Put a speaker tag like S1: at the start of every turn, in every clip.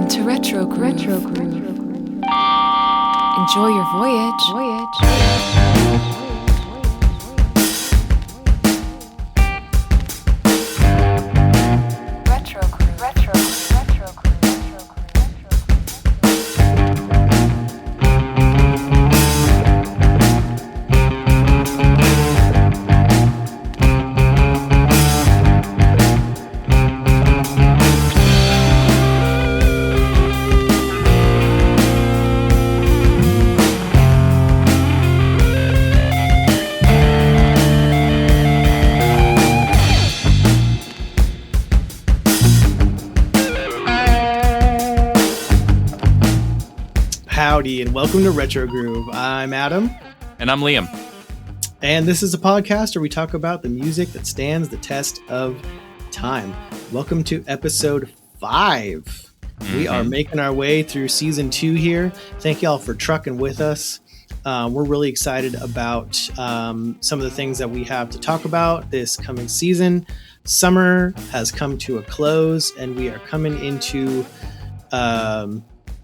S1: Welcome to Retro Groove. Enjoy your voyage.
S2: Howdy, and welcome to Retro Groove. I'm Adam.
S3: And I'm Liam.
S2: And this is a podcast where we talk about the music that stands the test of time. Welcome to episode 5. Mm-hmm. We are making our way through season 2 here. Thank y'all for trucking with us. We're really excited about some of the things that we have to talk about this coming season. Summer has come to a close, and we are coming into...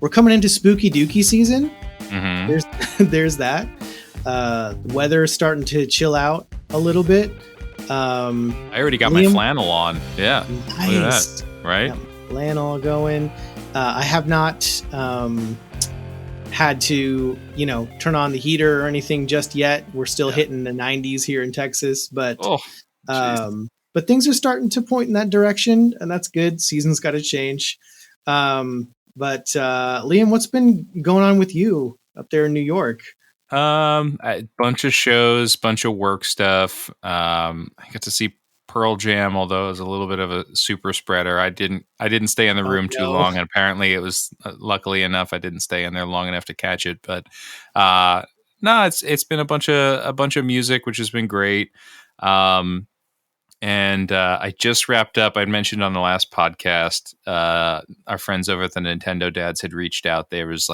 S2: we're coming into spooky dookie season. Mm-hmm. There's that. The weather is starting to chill out a little bit.
S3: I already got my flannel on. Yeah.
S2: Nice.
S3: Look at that. Right?
S2: Got my flannel going. I have not had to, turn on the heater or anything just yet. We're still hitting the 90s here in Texas, but things are starting to point in that direction, and that's good. Season's got to change. But Liam, what's been going on with you up there in New York?
S3: A bunch of shows, bunch of work stuff. I got to see Pearl Jam, although it was a little bit of a super spreader. I didn't stay in the room too long, and apparently it was luckily enough I didn't stay in there long enough to catch it. But no, it's been a bunch of music, which has been great. And I just wrapped up. I'd mentioned on the last podcast, our friends over at the Nintendo Dads had reached out. There was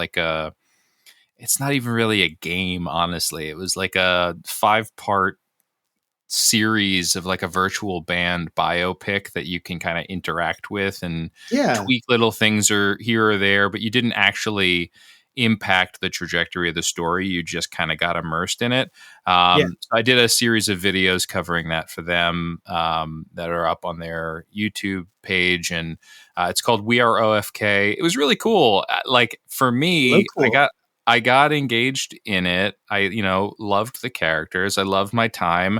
S3: it's not even really a game, honestly. It was like a 5-part series of like a virtual band biopic that you can kind of interact with and tweak little things or here or there, but you didn't actually impact the trajectory of the story. You just kind of got immersed in it. So I did a series of videos covering that for them that are up on their YouTube page, and it's called We Are OFK. It was really cool. Like for me, cool. I got engaged in it. I loved the characters. I loved my time.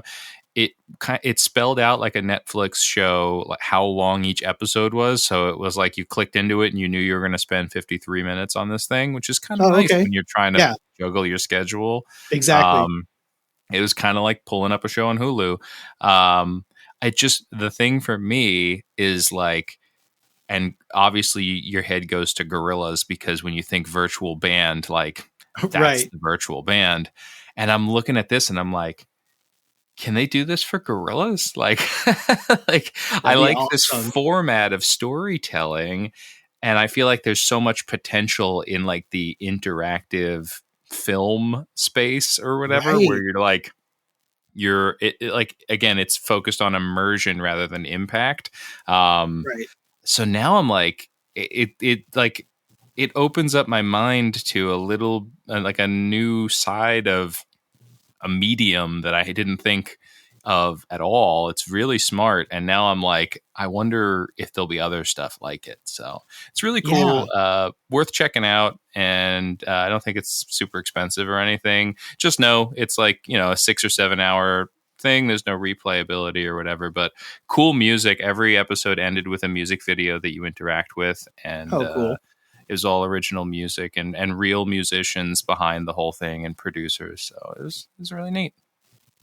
S3: It spelled out like a Netflix show, like how long each episode was. So it was like you clicked into it and you knew you were going to spend 53 minutes on this thing, which is kind of nice when you're trying to juggle your schedule.
S2: Exactly.
S3: It was kind of like pulling up a show on Hulu. The thing for me is like, and obviously your head goes to Gorillaz because when you think virtual band, like that's the virtual band. And I'm looking at this and I'm like, can they do this for Gorillaz? Like, I like awesome. This format of storytelling, and I feel like there's so much potential in like the interactive film space or whatever, where you're like, again, it's focused on immersion rather than impact. So now I'm like, it opens up my mind to a little like a new side of a medium that I didn't think of at all. It's really smart. And now I'm like, I wonder if there'll be other stuff like it. So it's really cool. Worth checking out. And I don't think it's super expensive or anything. Just know it's like, a 6 or 7 hour thing. There's no replayability or whatever, but cool music. Every episode ended with a music video that you interact with. And
S2: cool.
S3: It was all original music and real musicians behind the whole thing and producers. So it was really neat.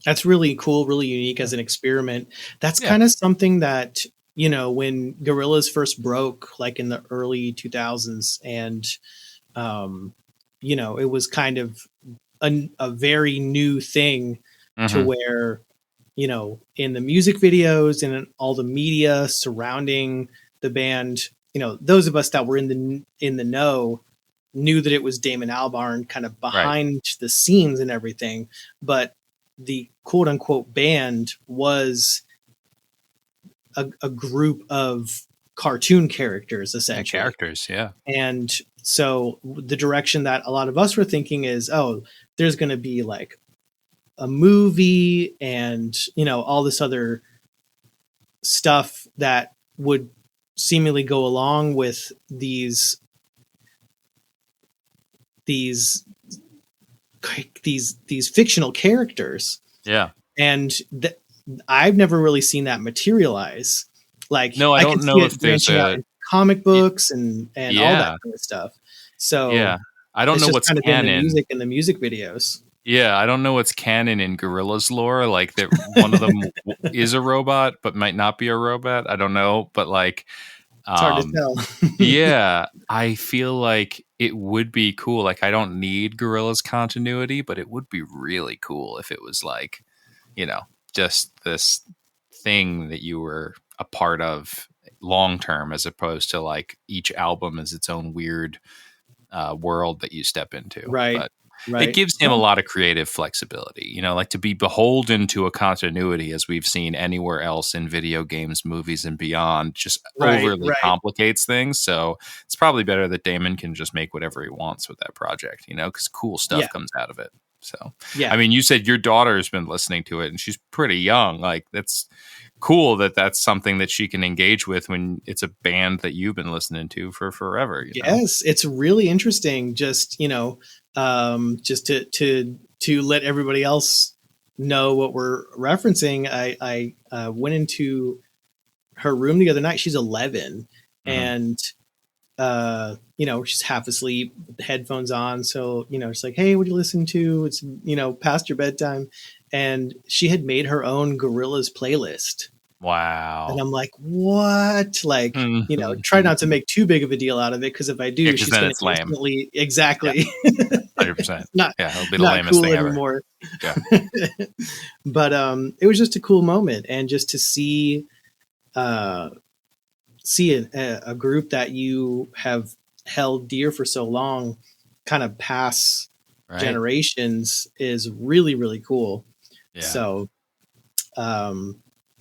S2: That's really cool, really unique as an experiment. That's kind of something that, when Gorillaz first broke, like in the early 2000s, and, it was kind of a very new thing to where, in the music videos and in all the media surrounding the band, those of us that were in the know knew that it was Damon Albarn kind of behind the scenes and everything, but the quote unquote band was a group of cartoon characters,
S3: And
S2: essentially.
S3: characters, yeah.
S2: And so the direction that a lot of us were thinking is, oh, there's going to be like a movie and, you know, all this other stuff that would seemingly go along with these fictional characters.
S3: Yeah.
S2: And I've never really seen that materialize. Like,
S3: No, I
S2: can
S3: don't
S2: see
S3: know
S2: it
S3: if there's
S2: branching out
S3: a
S2: in comic books and all
S3: yeah.
S2: that kind of stuff. So
S3: Yeah. I don't
S2: it's
S3: know
S2: just
S3: what's
S2: kind of in the
S3: canon.
S2: music and the music videos.
S3: Yeah, I don't know what's canon in Gorillaz lore. Like that, one of them is a robot, but might not be a robot. I don't know, but like,
S2: It's hard to tell.
S3: yeah, I feel like it would be cool. Like, I don't need Gorillaz continuity, but it would be really cool if it was like, you know, just this thing that you were a part of long term, as opposed to like each album is its own weird world that you step into.
S2: Right.
S3: But
S2: Right.
S3: it gives him a lot of creative flexibility, you know, like to be beholden to a continuity as we've seen anywhere else in video games, movies, and beyond just overly complicates things. So it's probably better that Damon can just make whatever he wants with that project, you know, because cool stuff comes out of it. So, I mean, you said your daughter's been listening to it and she's pretty young. Like, that's cool that that's something that she can engage with when it's a band that you've been listening to for forever. You know?
S2: Yes, it's really interesting. Just, you know, just to let everybody else know what we're referencing. I went into her room the other night. She's 11, and you know, she's half asleep with the headphones on. So, you know, it's like, hey, what do you listen to? It's, you know, past your bedtime. And she had made her own Gorillaz playlist.
S3: Wow.
S2: And I'm like, what? Like, you know, try not to make too big of a deal out of it, because if I do, she's going to instantly, exactly,
S3: 100%.
S2: Not,
S3: yeah, it'll be the
S2: not
S3: lamest
S2: cool
S3: thing
S2: anymore.
S3: ever. Yeah.
S2: But it was just a cool moment, and just to see a group that you have held dear for so long kind of pass generations is really, really cool. Yeah. So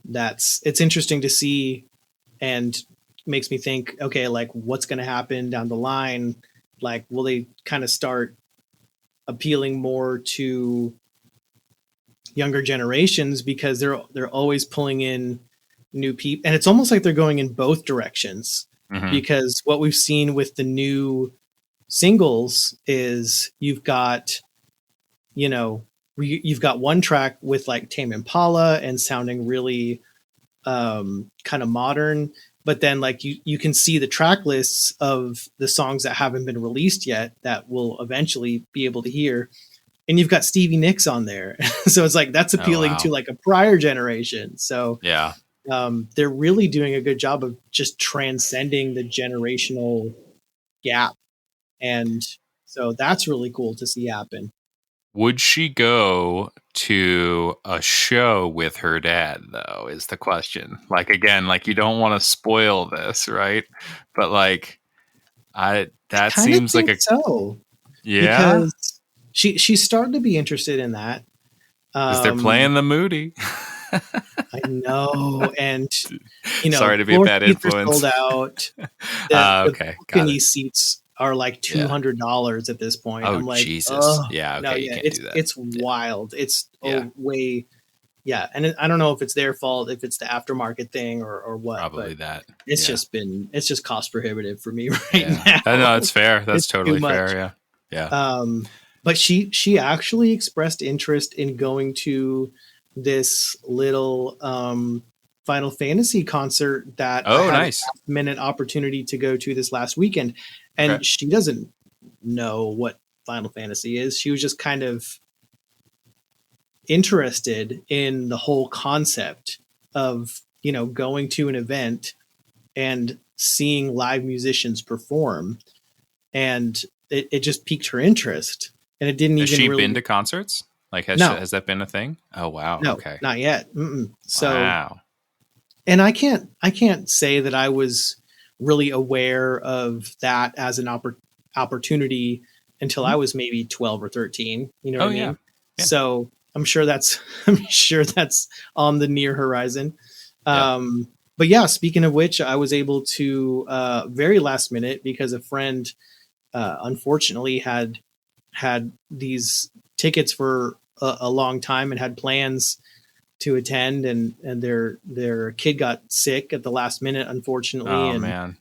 S2: it's interesting to see, and makes me think, okay, like what's going to happen down the line? Like, will they kind of start appealing more to younger generations, because they're always pulling in new people, and it's almost like they're going in both directions, because what we've seen with the new singles is you've got, you know, you've got one track with like Tame Impala and sounding really kind of modern, but then like you can see the track lists of the songs that haven't been released yet that we'll eventually be able to hear, and you've got Stevie Nicks on there. So it's like that's appealing to like a prior generation. So
S3: yeah,
S2: they're really doing a good job of just transcending the generational gap, and so that's really cool to see happen.
S3: Would she go to a show with her dad, though, is the question. Like, again, like you don't want to spoil this, right? But like, that seems like
S2: so.
S3: Yeah.
S2: Because she's starting to be interested in that.
S3: Because they're playing the Moody.
S2: I know. And, you know,
S3: sorry to be a bad influence.
S2: Sold out.
S3: Okay.
S2: The seats are like $200 at this point.
S3: Oh,
S2: I'm like,
S3: Jesus. Yeah. Okay. You can't do that.
S2: It's wild. It's way. Yeah. And I don't know if it's their fault, if it's the aftermarket thing or what.
S3: Probably that.
S2: It's just cost prohibitive for me right now.
S3: No, it's fair. That's totally fair. Yeah.
S2: But she actually expressed interest in going to this little Final Fantasy concert that I had a last-minute opportunity to go to this last weekend. And she doesn't know what Final Fantasy is. She was just kind of interested in the whole concept of, you know, going to an event and seeing live musicians perform. And it just piqued her interest. And it didn't
S3: Has
S2: even
S3: she
S2: really
S3: been to concerts? Like, has that been a thing? Oh, wow.
S2: No,
S3: okay.
S2: Not yet. So,
S3: wow.
S2: And I can't say that I was really aware of that as an opportunity until I was maybe 12 or 13. You know what I mean? Yeah. So I'm sure that's on the near horizon. but yeah, speaking of which, I was able to very last minute because a friend unfortunately had these tickets for a long time and had plans to attend, and their kid got sick at the last minute, unfortunately,
S3: Oh
S2: and
S3: man.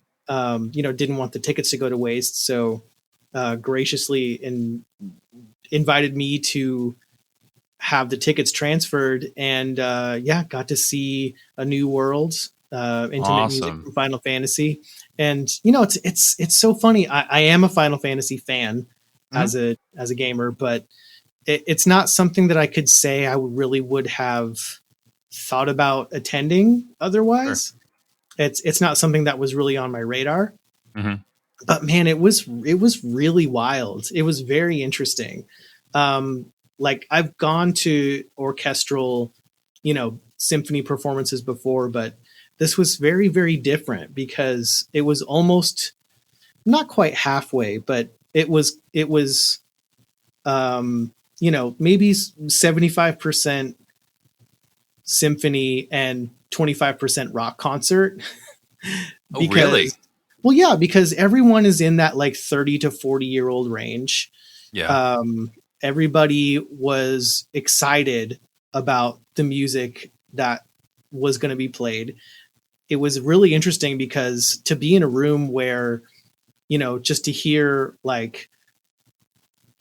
S2: didn't want the tickets to go to waste, so graciously invited me to have the tickets transferred, and got to see a new world, intimate music
S3: Awesome.
S2: from Final Fantasy. And it's so funny. I am a Final Fantasy fan as a gamer, but it's not something that I could say I really would have thought about attending
S3: Sure.
S2: otherwise. It's not something that was really on my radar.
S3: Mm-hmm.
S2: But man, it was really wild. It was very interesting. Like I've gone to orchestral, symphony performances before, but this was very, very different because it was almost not quite halfway, but it was maybe 75% symphony and 25% rock concert.
S3: Oh, really?
S2: Well, yeah, because everyone is in that like 30 to 40-year-old range.
S3: Yeah.
S2: Everybody was excited about the music that was going to be played. It was really interesting because to be in a room where, just to hear like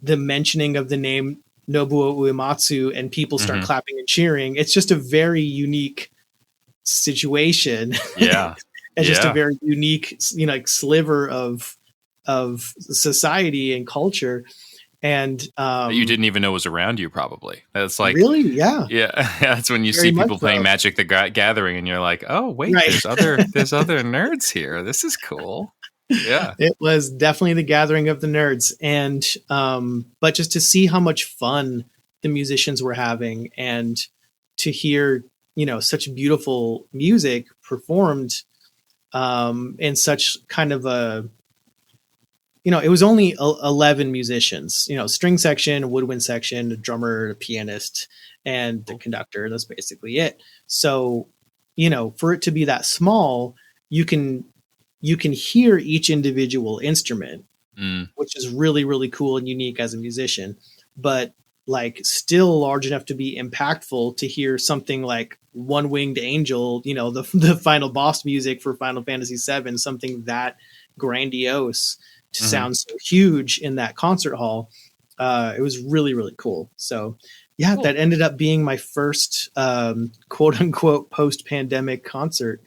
S2: the mentioning of the name Nobuo Uematsu and people start clapping and cheering, it's just a very unique situation.
S3: Yeah.
S2: And just a very unique, like sliver of society and culture. And
S3: you didn't even know was around you, probably. That's like
S2: really, yeah.
S3: That's when you
S2: Very
S3: see people
S2: much
S3: playing
S2: so.
S3: Magic the Gathering, and you're like, oh wait,
S2: Right.
S3: there's other nerds here. This is cool. Yeah.
S2: It was definitely the gathering of the nerds. And but just to see how much fun the musicians were having and to hear, such beautiful music performed in such kind of a, it was only 11 musicians, string section, woodwind section, a drummer, a pianist, and the conductor. That's basically it. So, for it to be that small, you can hear each individual instrument, which is really, really cool and unique as a musician, but like still large enough to be impactful to hear something like One Winged Angel, the final boss music for Final Fantasy VII, something that grandiose to sound so huge in that concert hall. It was really, really cool. So yeah, cool. That ended up being my first quote unquote post-pandemic concert.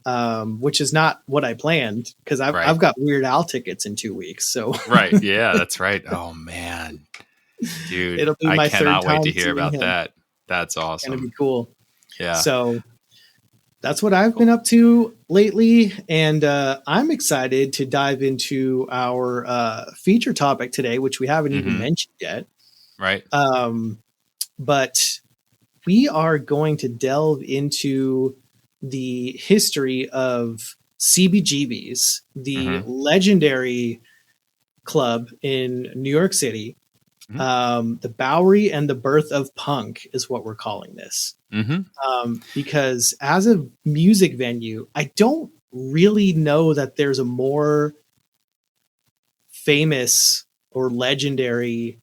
S2: Which is not what I planned because I've got Weird Al tickets in 2 weeks. So
S3: right, yeah, that's right. Oh man, dude,
S2: it'll be my
S3: I cannot
S2: third time
S3: wait to hear about
S2: him.
S3: that. That's awesome.
S2: It's gonna be cool.
S3: Yeah.
S2: So that's what I've been up to lately, and I'm excited to dive into our feature topic today, which we haven't even mentioned yet.
S3: Right.
S2: But we are going to delve into the history of CBGBs, the legendary club in New York City. The Bowery and the birth of punk is what we're calling this. Because as a music venue, I don't really know that there's a more famous or legendary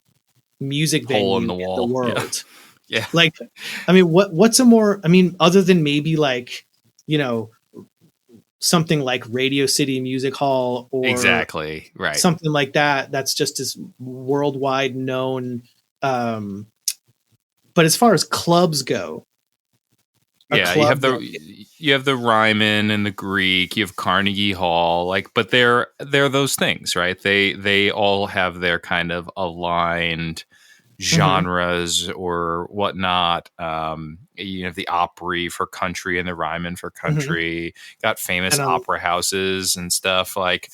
S2: music venue in the world.
S3: Yeah.
S2: Like, I mean, what's a more, I mean, other than maybe like, something like Radio City Music Hall or
S3: exactly right,
S2: something like that. That's just as worldwide known. But as far as clubs go,
S3: you have the Ryman and the Greek, you have Carnegie Hall, like, but they're those things, right? They all have their kind of aligned genres or whatnot. You have the Opry for country and the Ryman for country. Got famous opera houses and stuff. Like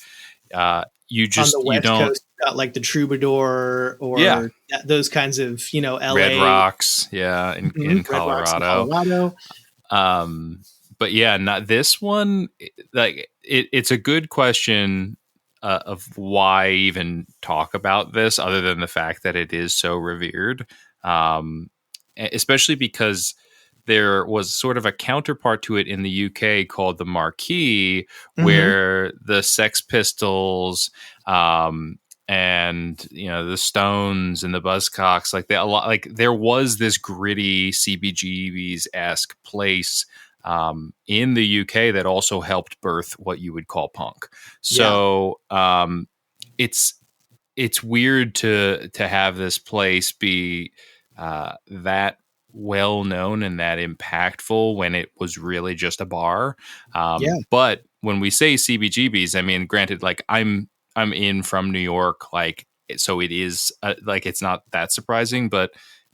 S3: you just
S2: on the West Coast, got like the Troubadour or those kinds of LA
S3: Red Rocks, in Colorado. But yeah, not this one. Like it's a good question. Of why even talk about this other than the fact that it is so revered, especially because there was sort of a counterpart to it in the UK called the Marquee,
S2: Mm-hmm.
S3: where the Sex Pistols, and the Stones and the Buzzcocks, like a lot, like there was this gritty CBGB's-esque place in the UK that also helped birth what you would call punk. So it's weird to have this place be that well known and that impactful when it was really just a bar. But when we say CBGBs, I mean, granted, like I'm in from New York, like so it is like it's not that surprising, but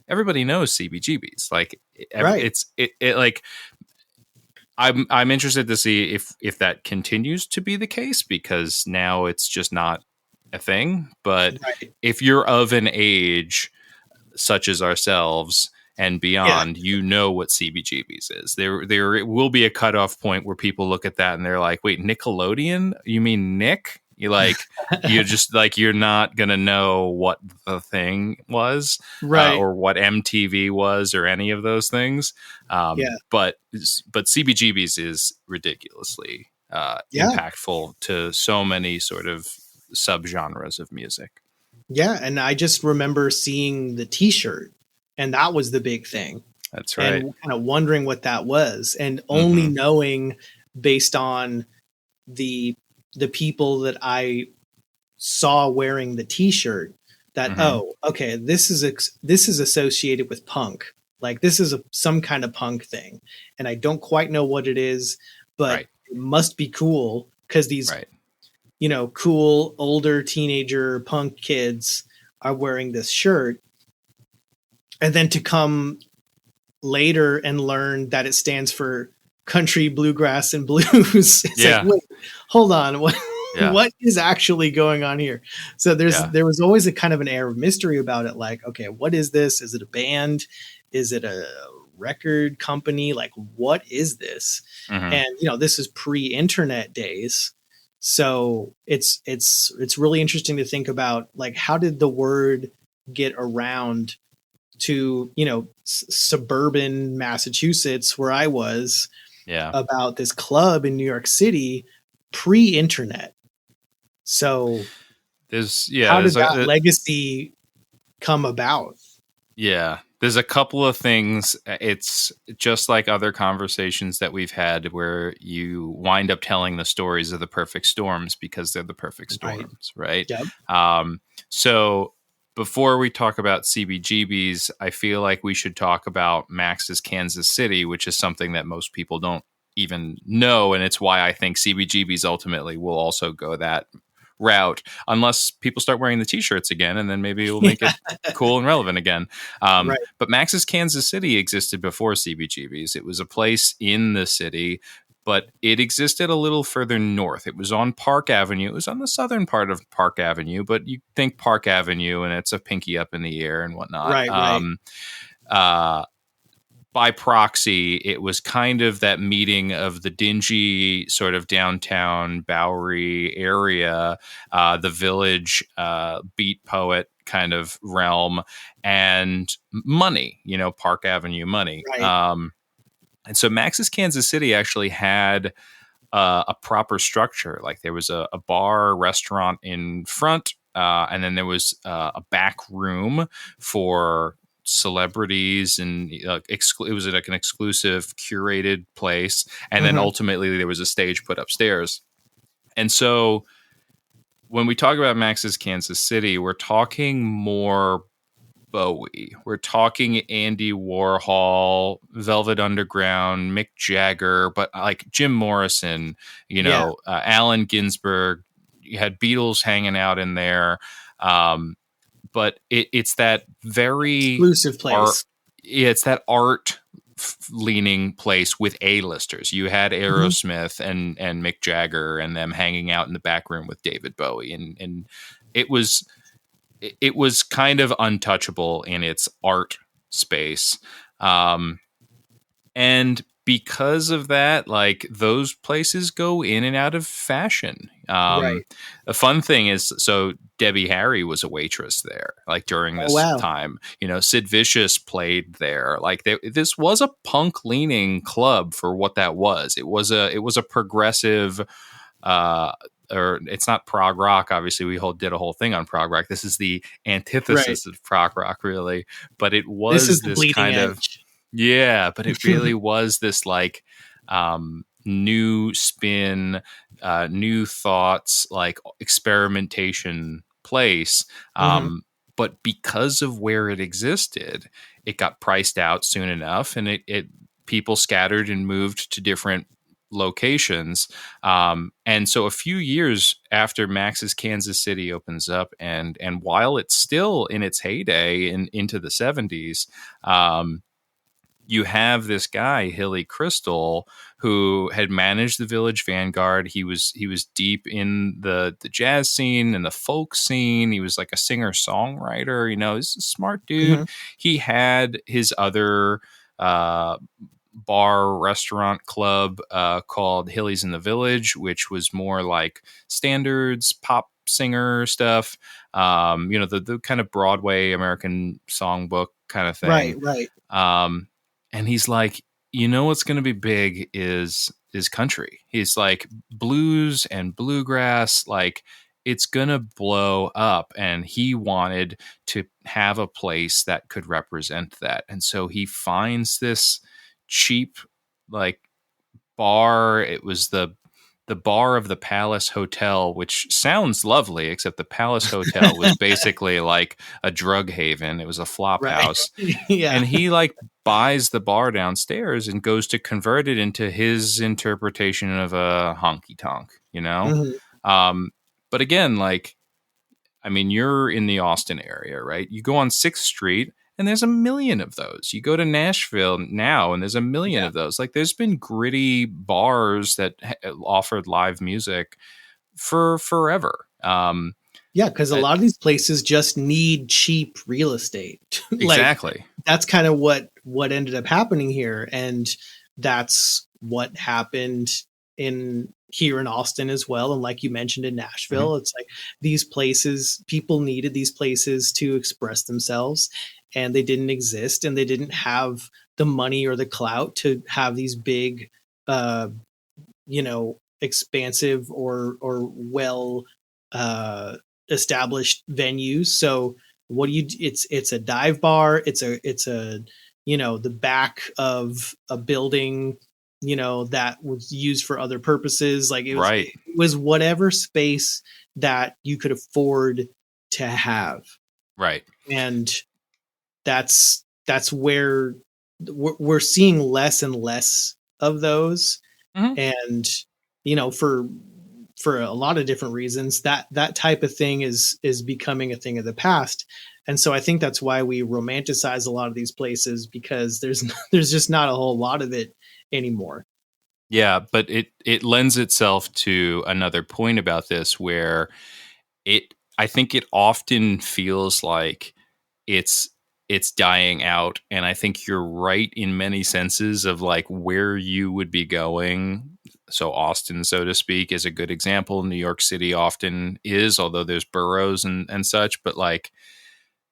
S3: everybody knows CBGBs. Like it like I'm interested to see if that continues to be the case, because now it's just not a thing. But if you're of an age such as ourselves and beyond, you know what CBGBs is. There will be a cutoff point where people look at that and they're like, wait, Nickelodeon? You mean Nick? You like, you're just like, you're not going to know what the thing was, or what MTV was, or any of those things. But CBGBs is ridiculously impactful to so many sort of subgenres of music.
S2: Yeah. And I just remember seeing the t-shirt, and that was the big thing.
S3: That's right.
S2: And kind of wondering what that was, and only knowing based on the people that I saw wearing the t-shirt that, oh, okay, this is associated with punk. Like this is some kind of punk thing. And I don't quite know what it is, but it must be cool because these, cool older teenager punk kids are wearing this shirt. And then to come later and learn that it stands for country, bluegrass, and blues. It's like, wait, hold on. What is actually going on here? So there was always a kind of an air of mystery about it. Like, okay, what is this? Is it a band? Is it a record company? Like, what is this? And, this is pre-internet days. So it's really interesting to think about, like, how did the word get around to, suburban Massachusetts, where I was, about this club in New York City pre-internet. So how did that legacy come about?
S3: Yeah, there's a couple of things. It's just like other conversations that we've had where you wind up telling the stories of the perfect storms because they're the perfect storms, right?
S2: Yep.
S3: So before we talk about CBGBs, I feel like we should talk about Max's Kansas City, which is something that most people don't even know. And it's why I think CBGBs ultimately will also go that route, unless people start wearing the t-shirts again, and then maybe we'll make it cool and relevant again. But Max's Kansas City existed before CBGBs. It was a place in the city, but it existed a little further north. It was on Park Avenue. It was on the southern part of Park Avenue, but you think Park Avenue and it's a pinky up in the air and whatnot. By proxy, it was kind of that meeting of the dingy sort of downtown Bowery area, the Village beat poet kind of realm, and money, Park Avenue money. And so Max's Kansas City actually had a proper structure. Like there was a bar, restaurant in front, and then there was a back room for celebrities, and it was like an exclusive curated place, and then ultimately there was a stage put upstairs. And so when we talk about Max's Kansas City, we're talking more Bowie, we're talking Andy Warhol, Velvet Underground, Mick Jagger, but like Jim Morrison, Allen Ginsberg. You had Beatles hanging out in there. But it's that very
S2: exclusive place.
S3: It's that art leaning place with A-listers. You had Aerosmith and Mick Jagger and them hanging out in the back room with David Bowie, and it was kind of untouchable in its art space, and because of that, like those places go in and out of fashion.
S2: Right.
S3: A fun thing is, so Debbie Harry was a waitress there, like during
S2: Oh,
S3: this
S2: wow.
S3: time. Sid Vicious played there. Like this was a punk leaning club for what that was. It was a progressive. Or it's not prog rock. Obviously, did a whole thing on prog rock. This is the
S2: Right.
S3: antithesis of prog rock, really. But it
S2: This is
S3: was
S2: the
S3: this
S2: bleeding
S3: kind of,
S2: edge.
S3: yeah. But it really was this like new spin, new thoughts, like experimentation place.
S2: Hmm.
S3: But because of where it existed, it got priced out soon enough, and it people scattered and moved to different locations. And so a few years after Max's Kansas City opens up, and while it's still in its heyday into the 70s, you have this guy, Hilly Crystal, who had managed the Village Vanguard. He was deep in the jazz scene and the folk scene. He was like a singer-songwriter. He's a smart dude.
S2: Hmm.
S3: He had his other bar restaurant club called Hilly's in the Village, which was more like standards pop singer stuff. The kind of Broadway American songbook kind of
S2: Right.
S3: thing.
S2: Right.
S3: And he's like, what's going to be big is country. He's like, blues and bluegrass, like it's going to blow up. And he wanted to have a place that could represent that. And so he finds this cheap, like, bar. It was the bar of the Palace Hotel, which sounds lovely, except the Palace Hotel was basically like a drug haven. It was a flop
S2: Right.
S3: house.
S2: Yeah.
S3: And he like buys the bar downstairs and goes to convert it into his interpretation of a honky tonk,
S2: Hmm.
S3: But again, like, I mean, you're in the Austin area, right? You go on 6th Street and there's a million of those. You go to Nashville now and there's a million
S2: Yeah.
S3: of those. Like, there's been gritty bars that offered live music for forever.
S2: Yeah, because a lot of these places just need cheap real estate. Like,
S3: Exactly.
S2: that's kind of what ended up happening here, and that's what happened here in Austin as well. And like you mentioned in Nashville,
S3: Mm-hmm.
S2: it's like these places, people needed these places to express themselves, and they didn't exist, and they didn't have the money or the clout to have these big, uh, expansive or well established venues. So what do you? It's a dive bar. It's a the back of a building. That was used for other purposes. Like
S3: Right.
S2: it was whatever space that you could afford to have,
S3: Right.
S2: and that's where we're seeing less and less of those.
S3: Mm-hmm.
S2: And for a lot of different reasons, that type of thing is becoming a thing of the past. And so I think that's why we romanticize a lot of these places, because there's just not a whole lot of it anymore.
S3: Yeah, but it lends itself to another point about this, where I think it often feels like it's dying out. And I think you're right in many senses of like where you would be going. So Austin, so to speak, is a good example. New York City often is, although there's boroughs and such. But like,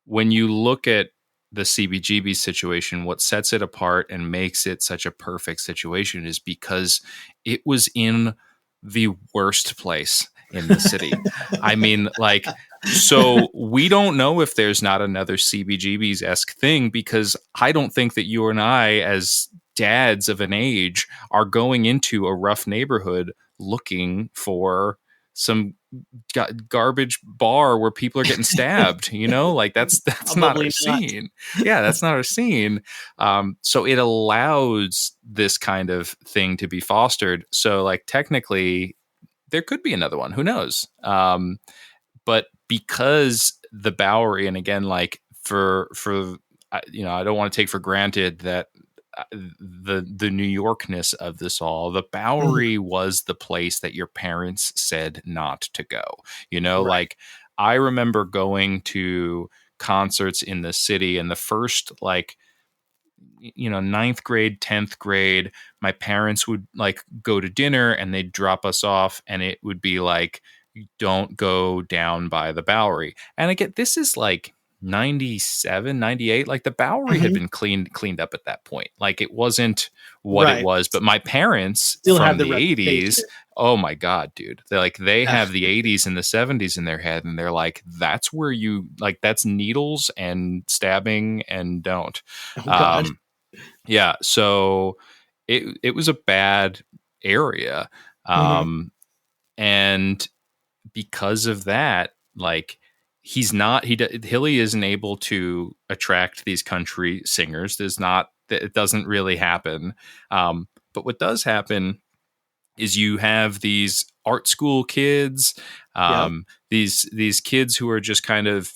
S3: when you look at the CBGB situation, what sets it apart and makes it such a perfect situation is because it was in the worst place in the city. I mean, like, so we don't know if there's not another CBGB's-esque thing, because I don't think that you and I, as dads of an age, are going into a rough neighborhood looking for some garbage bar where people are getting stabbed, like that's not our scene. Yeah, that's not our scene. So it allows this kind of thing to be fostered. So like technically there could be another one, who knows? But because the Bowery, and again, like for I don't want to take for granted that the New Yorkness of this all, the Bowery was the place that your parents said not to go.
S2: Right.
S3: Like, I remember going to concerts in the city, and the first like ninth grade, 10th grade, my parents would like go to dinner and they'd drop us off and it would be like, don't go down by the Bowery. And again, this is like 97, 98. Like the Bowery had been cleaned up at that point. Like it wasn't what it was, but my parents
S2: still
S3: from
S2: have the
S3: the 80s,
S2: reputation.
S3: oh my God, dude. They have the 80s and the 70s in their head and they're like, that's where you like, that's needles and stabbing and don't.
S2: Oh, God.
S3: Yeah. So it was a bad area. And because of that, like Hilly isn't able to attract these country singers. It doesn't really happen. But what does happen is you have these art school kids, these kids who are just kind of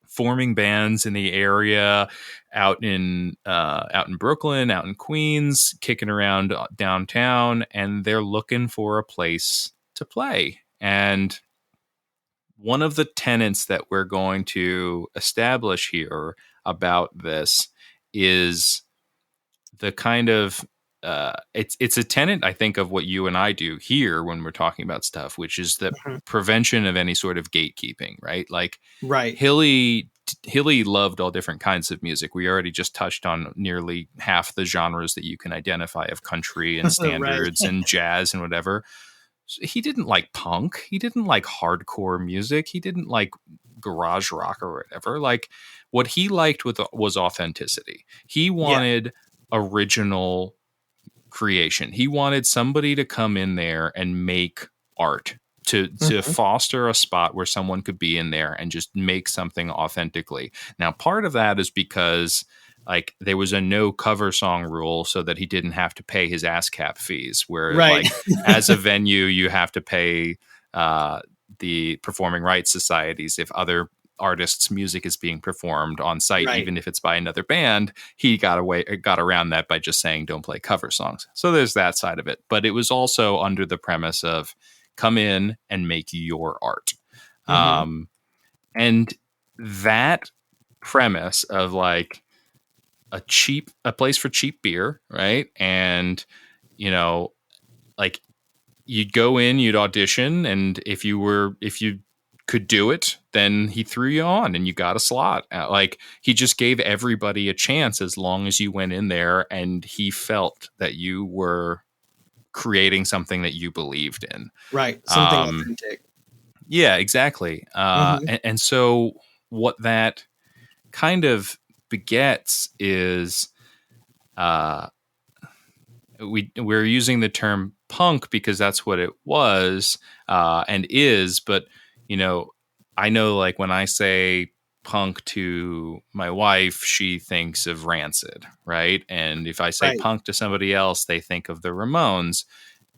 S3: forming bands in the area, out in Brooklyn, out in Queens, kicking around downtown, and they're looking for a place to play. And one of the tenets that we're going to establish here about this is the kind of it's a tenet, I think, of what you and I do here when we're talking about stuff, which is the prevention of any sort of gatekeeping, right? Like, Hilly loved all different kinds of music. We already just touched on nearly half the genres that you can identify of country and standards and jazz and whatever. So he didn't like punk. He didn't like hardcore music. He didn't like garage rock or whatever. Like what he liked was authenticity. He wanted original creation. He wanted somebody to come in there and make art, to foster a spot where someone could be in there and just make something authentically. Now, part of that is because like there was a no cover song rule so that he didn't have to pay his ASCAP fees, where like as a venue, you have to pay the performing rights societies if other artists' music is being performed on site, even if it's by another band. He got around that by just saying, don't play cover songs. So there's that side of it. But it was also under the premise of come in and make your art. And that premise of like a place for cheap beer, right? And, like you'd go in, you'd audition, and if you could do it, then he threw you on and you got a slot. Like he just gave everybody a chance as long as you went in there and he felt that you were creating something that you believed in.
S2: Right. Something authentic.
S3: Yeah, exactly. And so what that kind of begets is we're using the term punk because that's what it was and is, but I know like when I say punk to my wife, she thinks of Rancid, right? And if I say punk to somebody else, they think of the Ramones,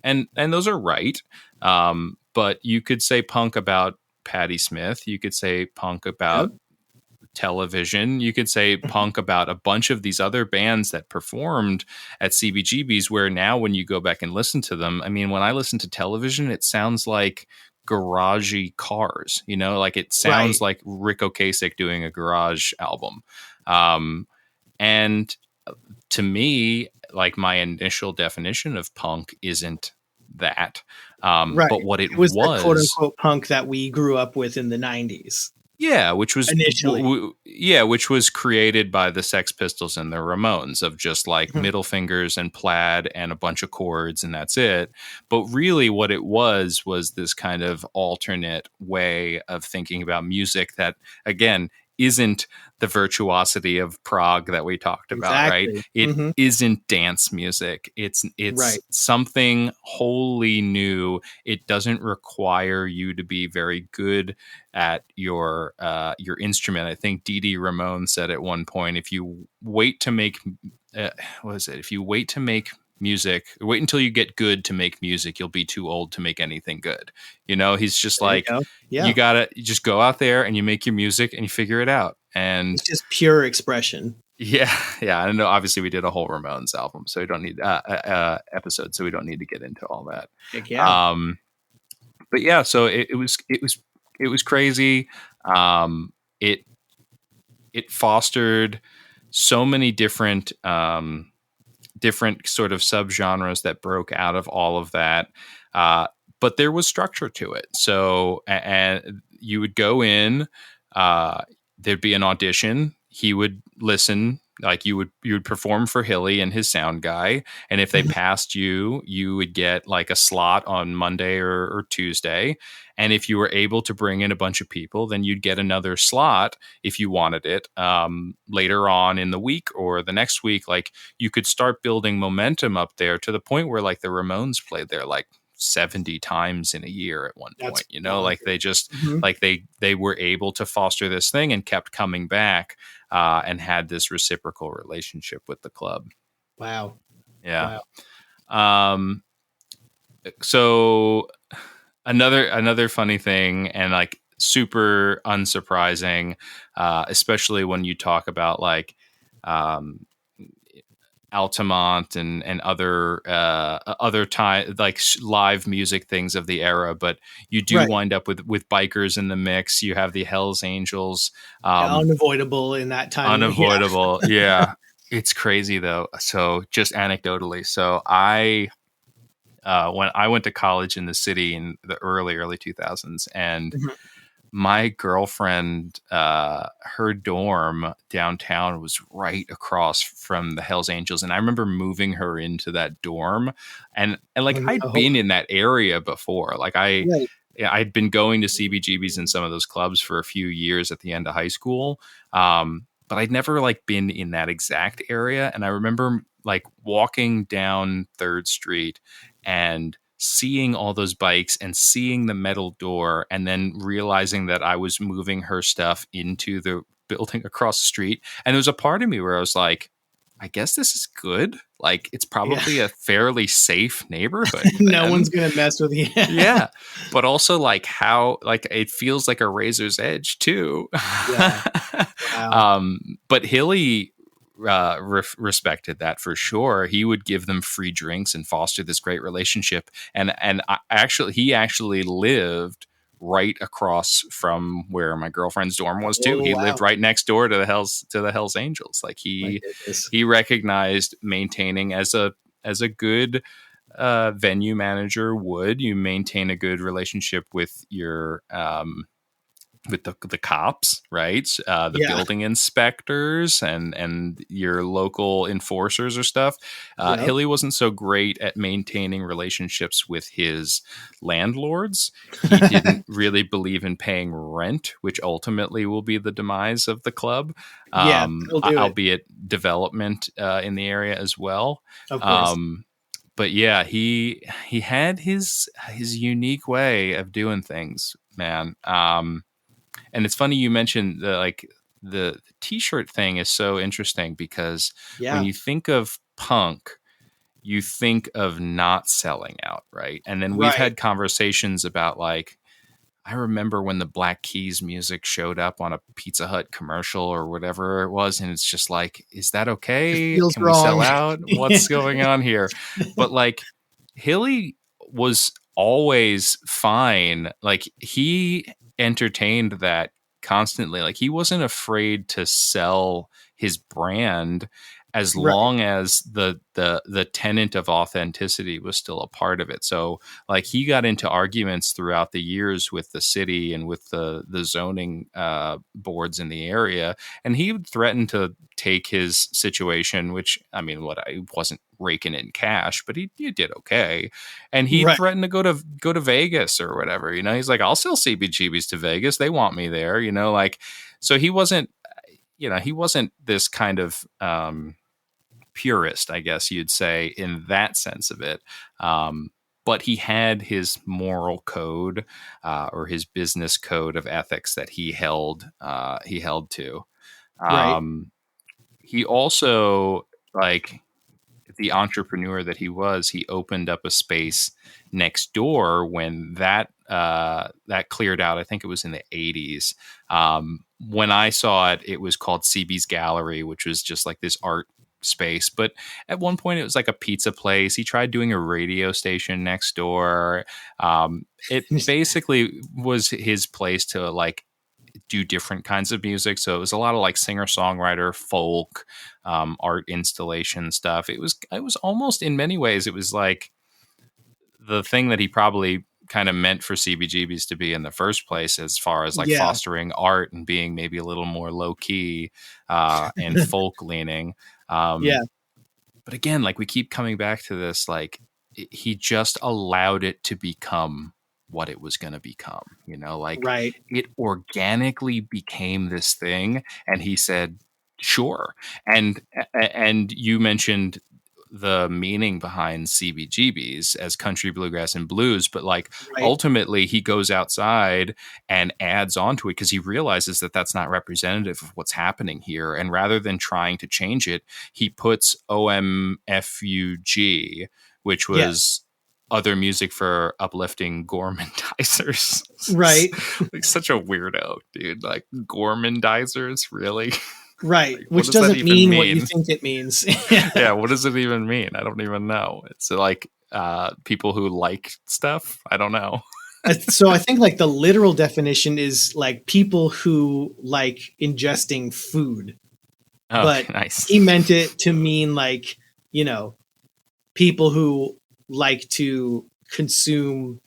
S3: and those are right. But you could say punk about Patti Smith. You could say punk about Television. You could say punk about a bunch of these other bands that performed at CBGBs, where now when you go back and listen to them, I mean, when I listen to Television, it sounds like garagey Cars, like it sounds like Rick Ocasek doing a garage album. And to me, like my initial definition of punk isn't that. But what it was
S2: the quote unquote punk that we grew up with in the 90s.
S3: Yeah, which was
S2: initially,
S3: which was created by the Sex Pistols and the Ramones, of just like middle fingers and plaid and a bunch of chords and that's it. But really what it was this kind of alternate way of thinking about music that, again, isn't the virtuosity of prog that we talked about, right? It isn't dance music. It's something wholly new. It doesn't require you to be very good at your instrument. I think Dee Dee Ramone said at one point, if you wait to make if you wait to make music, wait until you get good to make music, you'll be too old to make anything good. He's just you gotta just go out there and you make your music and you figure it out. And
S2: it's just pure expression.
S3: Yeah. I know. Obviously, we did a whole Ramones album, so we don't need episode, so we don't need to get into all that. But yeah, so it was crazy. It fostered so many different different sort of subgenres that broke out of all of that. But there was structure to it. So, and you would go in, there'd be an audition. He would listen, like you would perform for Hilly and his sound guy. And if they passed you, you would get like a slot on Monday or Tuesday. And if you were able to bring in a bunch of people, then you'd get another slot if you wanted it later on in the week or the next week. Like you could start building momentum up there to the point where like the Ramones played there like 70 times in a year at one point. You know, like they just like they were able to foster this thing and kept coming back and had this reciprocal relationship with the club.
S2: Wow.
S3: Yeah. Wow. So another funny thing, and like super unsurprising, especially when you talk about like Altamont and other time like live music things of the era, but you do wind up with bikers in the mix. You have the Hells Angels,
S2: unavoidable in that time.
S3: Unavoidable, yeah. It's crazy though. So just anecdotally, so when I went to college in the city in the early 2000s, and my girlfriend, her dorm downtown was right across from the Hells Angels. And I remember moving her into that dorm and like I'd been in that area before. Like I'd been going to CBGBs in some of those clubs for a few years at the end of high school. But I'd never like been in that exact area. And I remember like walking down 3rd Street and seeing all those bikes and seeing the metal door, and then realizing that I was moving her stuff into the building across the street. And there was a part of me where I was like, I guess this is good. Like it's probably a fairly safe neighborhood.
S2: No one's going to mess with you.
S3: Yeah. But also like how, like it feels like a razor's edge too. Yeah. Wow. But Hilly respected that for sure. He would give them free drinks and foster this great relationship. And he actually lived right across from where my girlfriend's dorm was too. He lived right next door to the Hells Angels. Like he recognized maintaining as a good venue manager would. You maintain a good relationship with your with the cops, right? The building inspectors and your local enforcers or stuff. Hilly wasn't so great at maintaining relationships with his landlords. He didn't really believe in paying rent, which ultimately will be the demise of the club. Albeit development in the area as well. Of course. But yeah, he had his unique way of doing things, man. And it's funny you mentioned the t-shirt thing is so interesting because when you think of punk, you think of not selling out, right? And then we've had conversations about like, I remember when the Black Keys music showed up on a Pizza Hut commercial or whatever it was, and it's just like, is that okay? Can we sell out? What's going on here? But like, Hilly was always fine. Like he entertained that constantly. Like he wasn't afraid to sell his brand as long as the tenet of authenticity was still a part of it. So like he got into arguments throughout the years with the city and with the zoning boards in the area. And he would threaten to take his situation, which I mean, I wasn't raking in cash, but he did okay. And he threatened to go to Vegas or whatever, you know, he's like, I'll sell CBGBs to Vegas. They want me there, you know, like, so he wasn't this kind of, purist, I guess you'd say, in that sense of it. But he had his moral code or his business code of ethics that he held to. He also, like the entrepreneur that he was, he opened up a space next door when that cleared out. I think it was in the 80s. When I saw it, it was called CB's Gallery, which was just like this art space, but at one point it was like a pizza place. He tried doing a radio station next door. It basically was his place to like do different kinds of music. So it was a lot of like singer-songwriter, folk, art installation stuff. It was almost, in many ways, it was like the thing that he probably kind of meant for CBGBs to be in the first place, as far as like fostering art and being maybe a little more low key and folk leaning. But again, like we keep coming back to this, like he just allowed it to become what it was going to become, you know, like it organically became this thing. And he said, sure. And you mentioned the meaning behind CBGBs as country, bluegrass, and blues, but like ultimately he goes outside and adds onto it because he realizes that that's not representative of what's happening here. And rather than trying to change it, he puts OMFUG, which was other music for uplifting gormandizers.
S2: Right.
S3: Like such a weirdo, dude. Like gormandizers, really?
S2: Right.
S3: Like,
S2: which doesn't mean what you think it means.
S3: Yeah. What does it even mean? I don't even know. It's like people who like stuff. I don't know.
S2: So I think like the literal definition is like people who like ingesting food.
S3: Oh,
S2: but
S3: nice.
S2: He meant it to mean like, you know, people who like to consume,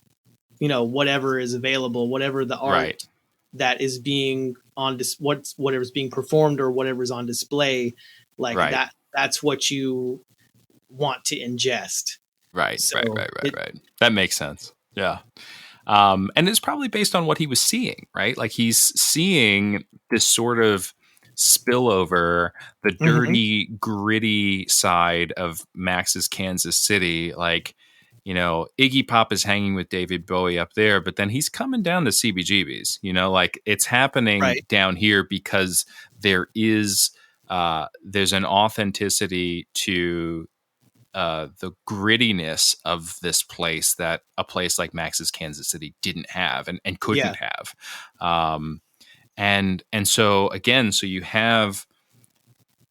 S2: you know, whatever is available, whatever the art that is being on whatever's being performed or whatever's on display, like that's what you want to ingest.
S3: Right. That makes sense. Yeah. And it's probably based on what he was seeing, right? Like he's seeing this sort of spillover, the dirty, gritty side of Max's Kansas City. Like, you know, Iggy Pop is hanging with David Bowie up there, but then he's coming down to CBGBs, you know, like it's happening down here because there is, there's an authenticity to the grittiness of this place that a place like Max's Kansas City didn't have and couldn't have. And so again, so you have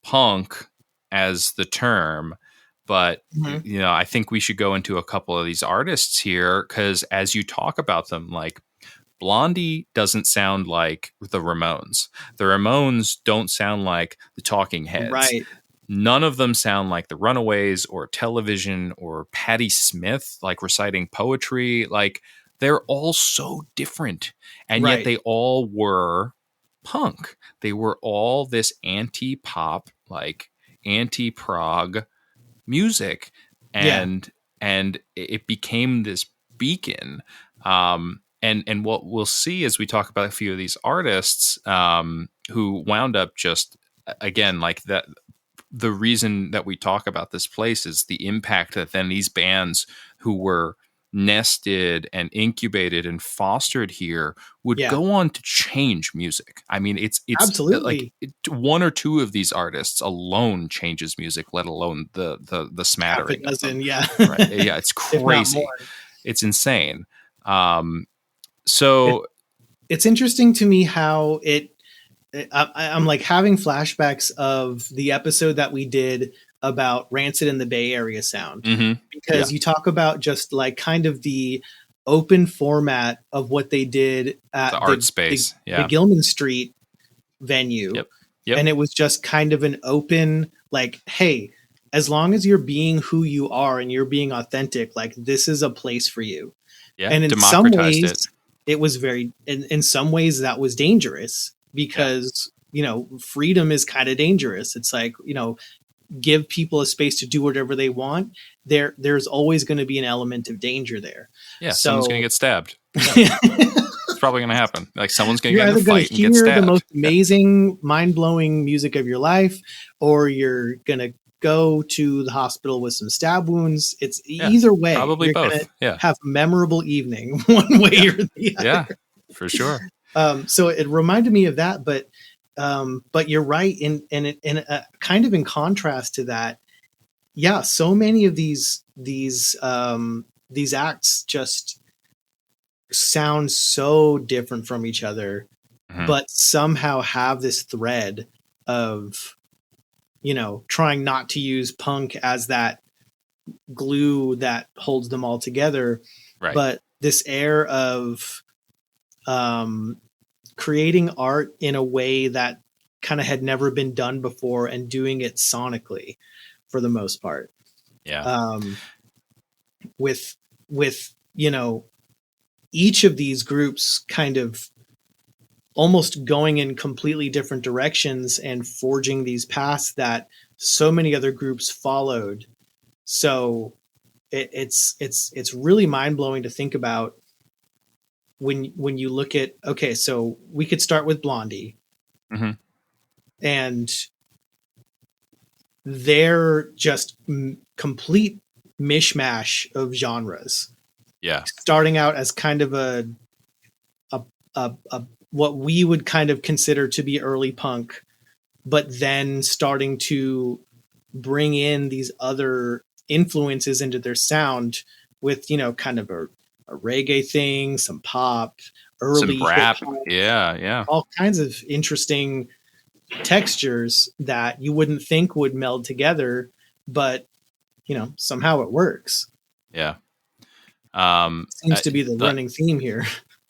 S3: punk as the term, but you know, I think we should go into a couple of these artists here, because as you talk about them, like Blondie doesn't sound like the Ramones. The Ramones don't sound like the Talking Heads.
S2: Right.
S3: None of them sound like the Runaways or Television or Patti Smith, like reciting poetry. Like they're all so different. And yet they all were punk. They were all this anti-pop, like anti-prog music. And it became this beacon. And what we'll see as we talk about a few of these artists who wound up just, again, like that, the reason that we talk about this place is the impact that then these bands who were nested and incubated and fostered here would go on to change music. I mean, it's
S2: absolutely
S3: like one or two of these artists alone changes music, let alone the smattering of them.
S2: Yeah,
S3: it's crazy. It's insane. So
S2: it's interesting to me how I'm like having flashbacks of the episode that we did about Rancid in the Bay Area sound, because you talk about just like kind of the open format of what they did at
S3: the art space,
S2: the Gilman Street venue.
S3: Yep.
S2: And it was just kind of an open, like, hey, as long as you're being who you are and you're being authentic, like this is a place for you.
S3: Yeah.
S2: And in some ways it was in some ways that was dangerous, because, you know, freedom is kind of dangerous. It's like, you know, give people a space to do whatever they want. There's always going to be an element of danger there.
S3: Yeah. So, someone's going to get stabbed. Yeah. It's probably going to happen. Like someone's going to get in a fight and get stabbed. You're either going to hear the most
S2: amazing, mind-blowing music of your life, or you're going to go to the hospital with some stab wounds. It's either way.
S3: Probably
S2: you're
S3: both.
S2: Have a memorable evening one way or the other.
S3: Yeah, for sure.
S2: So it reminded me of that, but you're right. In kind of in contrast to that, so many of these acts just sound so different from each other, but somehow have this thread of, you know, trying not to use punk as that glue that holds them all together, but this air of creating art in a way that kind of had never been done before and doing it sonically for the most part.
S3: Yeah.
S2: With each of these groups kind of almost going in completely different directions and forging these paths that so many other groups followed. So it's really mind blowing to think about when you look at, okay, so we could start with Blondie, and they're just complete mishmash of genres.
S3: Yeah.
S2: Starting out as kind of a what we would kind of consider to be early punk, but then starting to bring in these other influences into their sound with, kind of a reggae thing, some pop, early
S3: some rap.
S2: hip-hop,
S3: Yeah.
S2: all kinds of interesting textures that you wouldn't think would meld together, but somehow it works.
S3: Yeah.
S2: Seems to be the running theme here.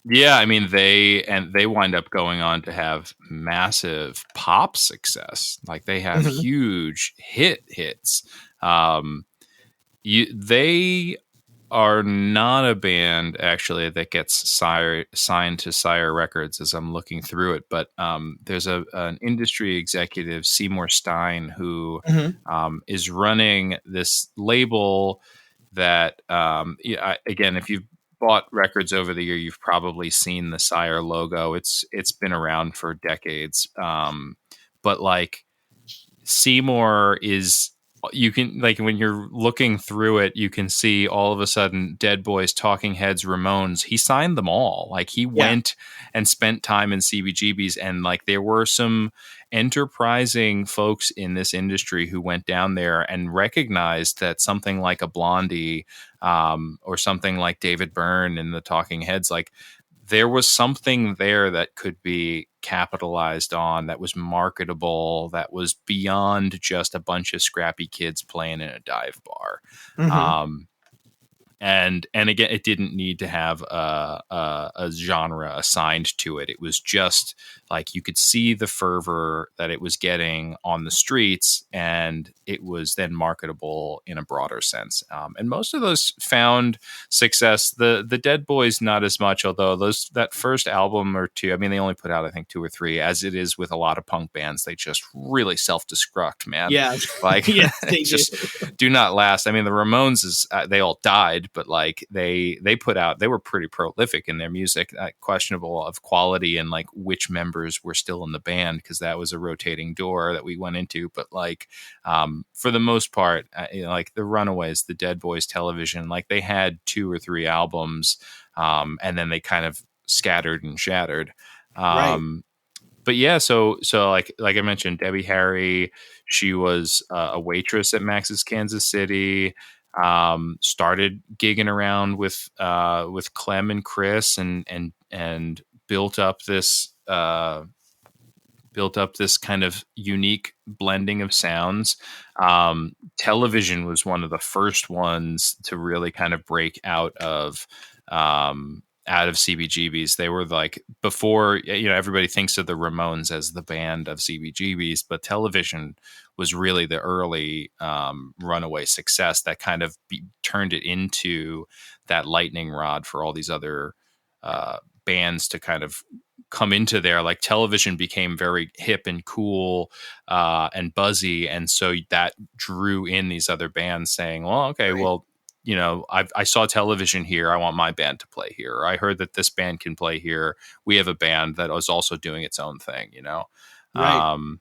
S3: Yeah, I mean they wind up going on to have massive pop success. Like they have huge hits. They are not a band actually that gets signed to Sire Records as I'm looking through it, but there's an industry executive, Seymour Stein, who is running this label that again, if you've bought records over the year, you've probably seen the Sire logo. It's been around for decades. But like Seymour is, you can, like, when you're looking through it, you can see all of a sudden Dead Boys, Talking Heads, Ramones. He signed them all. Like he went and spent time in CBGBs, and like there were some enterprising folks in this industry who went down there and recognized that something like a Blondie or something like David Byrne and the Talking Heads, like there was something there that could be capitalized on, that was marketable, that was beyond just a bunch of scrappy kids playing in a dive bar. And again, it didn't need to have a genre assigned to it. It was just like you could see the fervor that it was getting on the streets, and it was then marketable in a broader sense. And most of those found success. The Dead Boys, not as much, although that first album or two, I mean, they only put out, I think, 2 or 3, as it is with a lot of punk bands. They just really self-destruct, man.
S2: Yeah.
S3: Like,
S2: yes, they
S3: just do not last. I mean, the Ramones, they all died, but like they were pretty prolific in their music, questionable of quality and like which members were still in the band, because that was a rotating door that we went into. But like for the most part, like the Runaways, the Dead Boys, Television, like they had 2 or 3 albums, and then they kind of scattered and shattered.
S2: Right.
S3: But yeah, so like I mentioned, Debbie Harry, she was a waitress at Max's Kansas City. Started gigging around with Clem and Chris, and built up this kind of unique blending of sounds. Television was one of the first ones to really kind of break out of CBGBs. They were like, before, everybody thinks of the Ramones as the band of CBGBs, but Television was really the early runaway success that kind of turned it into that lightning rod for all these other bands to kind of come into there. Like Television became very hip and cool and buzzy, and so that drew in these other bands saying, well, okay, right. Well, I saw Television here, I want my band to play here. Or I heard that this band can play here, we have a band that was also doing its own thing,
S2: Right.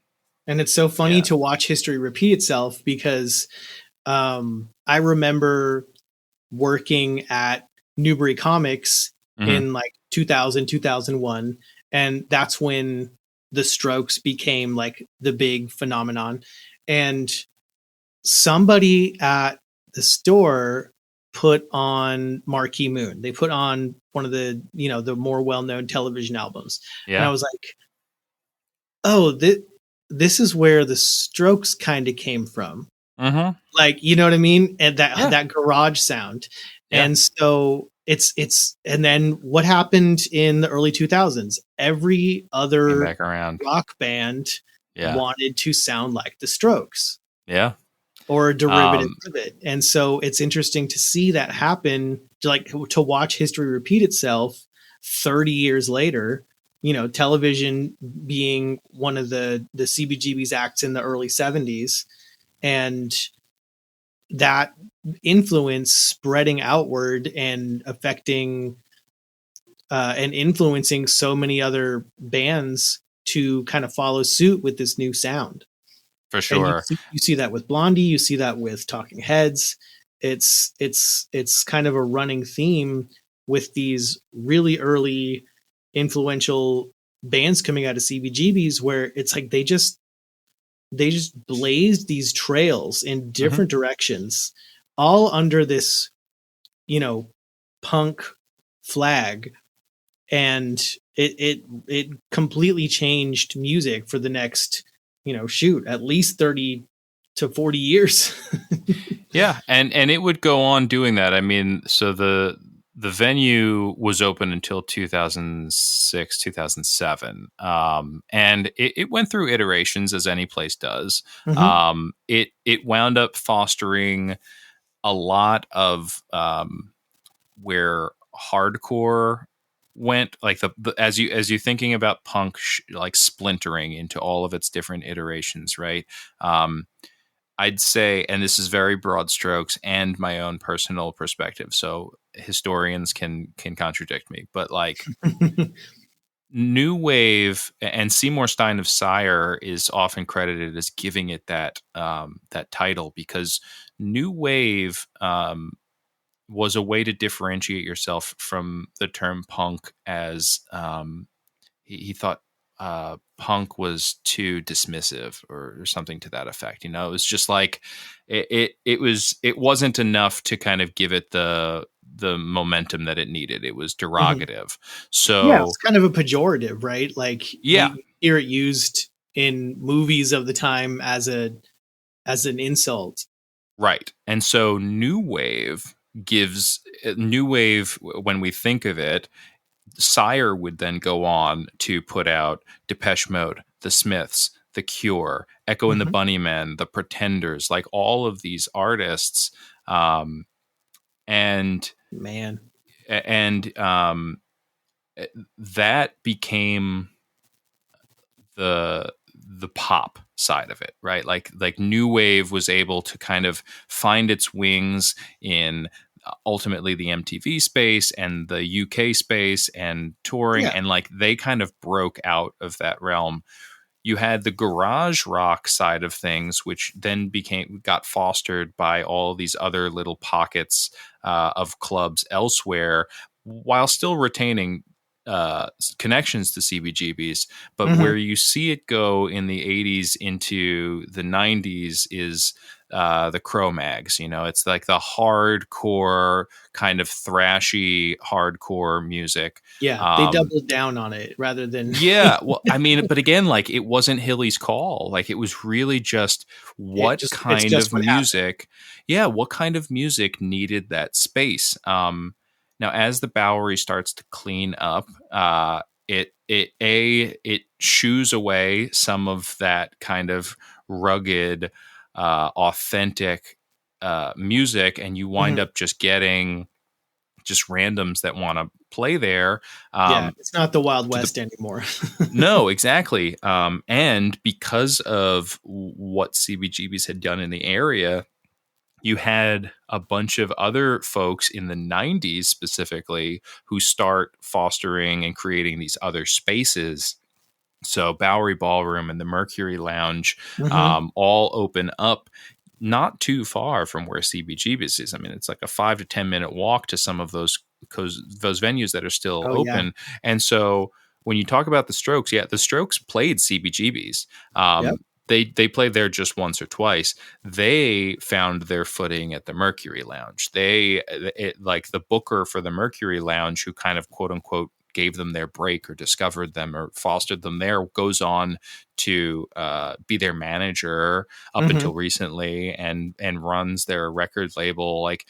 S2: And it's so funny to watch history repeat itself, because I remember working at Newbury Comics in like 2000, 2001. And that's when the Strokes became like the big phenomenon. And somebody at the store put on Marquee Moon. They put on one of the, the more well-known Television albums. Yeah. And I was like, oh, this is where the Strokes kind of came from. Like, you know what I mean? And that garage sound. Yeah. And so and then what happened in the early 2000s? Every
S3: Came
S2: other
S3: back around.
S2: rock band
S3: Yeah.
S2: wanted to sound like the Strokes
S3: Yeah.
S2: or a derivative of it. And so it's interesting to see that happen, to watch history repeat itself 30 years later, television being one of the CBGB's acts in the early 70s, and that influence spreading outward and affecting and influencing so many other bands to kind of follow suit with this new sound.
S3: For
S2: And
S3: sure.
S2: you see that with Blondie, you see that with Talking Heads. It's kind of a running theme with these really early influential bands coming out of CBGBs, where it's like they just blazed these trails in different directions, all under this, punk flag. And it completely changed music for the next, at least 30 to 40 years.
S3: Yeah, and it would go on doing that. I mean, so the venue was open until 2006, 2007, and it went through iterations, as any place does.
S2: Mm-hmm.
S3: It wound up fostering a lot of where hardcore went, like the as you thinking about punk like splintering into all of its different iterations, right? I'd say, and this is very broad strokes and my own personal perspective, so historians can contradict me, but like new wave, and Seymour Stein of Sire is often credited as giving it that that title, because new wave was a way to differentiate yourself from the term punk, as he thought punk was too dismissive, or something to that effect. It was just like it wasn't enough to kind of give it the momentum that it needed. It was derogative.
S2: Yeah,
S3: So
S2: it's kind of a pejorative, right? Like
S3: yeah,
S2: you hear it used in movies of the time as an insult.
S3: right. And so new wave, when we think of it, Sire would then go on to put out Depeche Mode, The Smiths, The Cure, Echo and the
S2: Mm-hmm.
S3: Bunnymen, The Pretenders, like all of these artists, and
S2: Man.
S3: and that became the pop side of it, right? Like new wave was able to kind of find its wings in ultimately the MTV space and the UK space and touring,
S2: Yeah.
S3: and like they kind of broke out of that realm. You had the garage rock side of things, which then got fostered by all these other little pockets of clubs elsewhere, while still retaining connections to CBGBs. But
S2: Mm-hmm.
S3: where you see it go in the 80s into the 90s is the Cro-Mags. It's like the hardcore, kind of thrashy hardcore music.
S2: Yeah, they doubled down on it rather than
S3: Yeah, well, I mean, but again, like it wasn't Hilly's call. Like it was really just
S2: it's just what happened.
S3: yeah, what kind of music needed that space. Now, as the Bowery starts to clean up, it shoos away some of that kind of rugged, authentic music, and you wind
S2: Mm-hmm.
S3: up just getting just randoms that want to play there.
S2: Yeah, it's not the Wild
S3: To the
S2: West anymore.
S3: No, exactly. And because of what CBGBs had done in the area, you had a bunch of other folks in the 90s specifically who start fostering and creating these other spaces. So Bowery Ballroom and the Mercury Lounge
S2: Mm-hmm.
S3: all open up not too far from where CBGB's is. I mean, it's like a 5 to 10 minute walk to some of those venues that are still
S2: Oh yeah.
S3: open. And so when you talk about the Strokes, yeah, the Strokes played CBGB's.
S2: Yep.
S3: They played there just once or twice. They found their footing at the Mercury Lounge. Like the booker for the Mercury Lounge, who kind of quote unquote gave them their break or discovered them or fostered them there, goes on to be their manager up
S2: Mm-hmm.
S3: until recently, and runs their record label. Like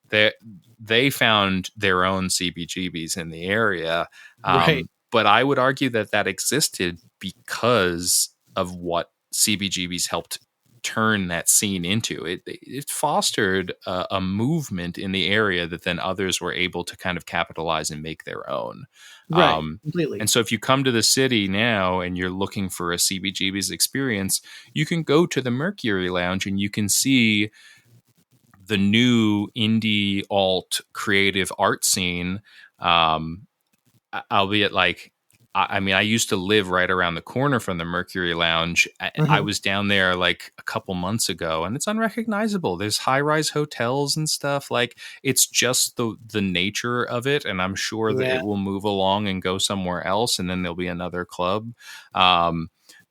S3: they they found their own CBGBs in the area.
S2: Right.
S3: But I would argue that that existed because of what CBGBs helped turn that scene into. It fostered a movement in the area that then others were able to kind of capitalize and make their own.
S2: Right. Completely.
S3: And so if you come to the city now and you're looking for a CBGB's experience, you can go to the Mercury Lounge and you can see the new indie alt creative art scene. Albeit like, I mean, I used to live right around the corner from the Mercury Lounge. I was down there like a couple months ago, and it's unrecognizable. There's high-rise hotels and stuff. Like, it's just the nature of it, and I'm sure that
S2: Yeah.
S3: it will move along and go somewhere else, and then there'll be another club. But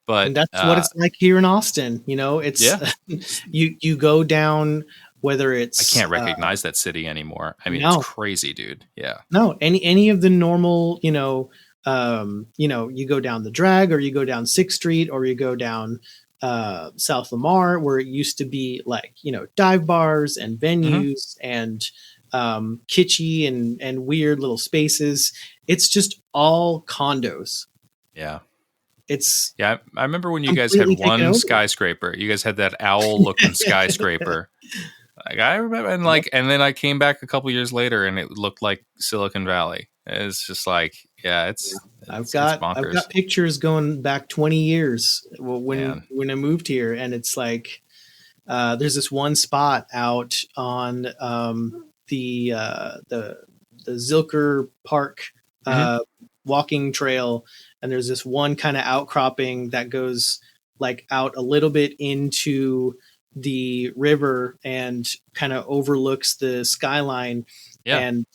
S2: And that's what it's like here in Austin. You know, it's
S3: yeah,
S2: you go down, whether it's
S3: I can't recognize that city anymore. I mean,
S2: no.
S3: it's crazy, dude. Yeah.
S2: No, any of the normal, you go down the Drag, or you go down 6th Street, or you go down South Lamar, where it used to be like, dive bars and venues and kitschy and weird little spaces. It's just all condos.
S3: Yeah.
S2: I
S3: remember when you guys had one skyscraper. You guys had that owl looking skyscraper. Like, I remember, and then I came back a couple years later, and it looked like Silicon Valley. It's just like,
S2: I've got pictures going back 20 years when I moved here, and it's like there's this one spot out on the Zilker Park walking trail, and there's this one kind of outcropping that goes like out a little bit into the river and kind of overlooks the skyline. And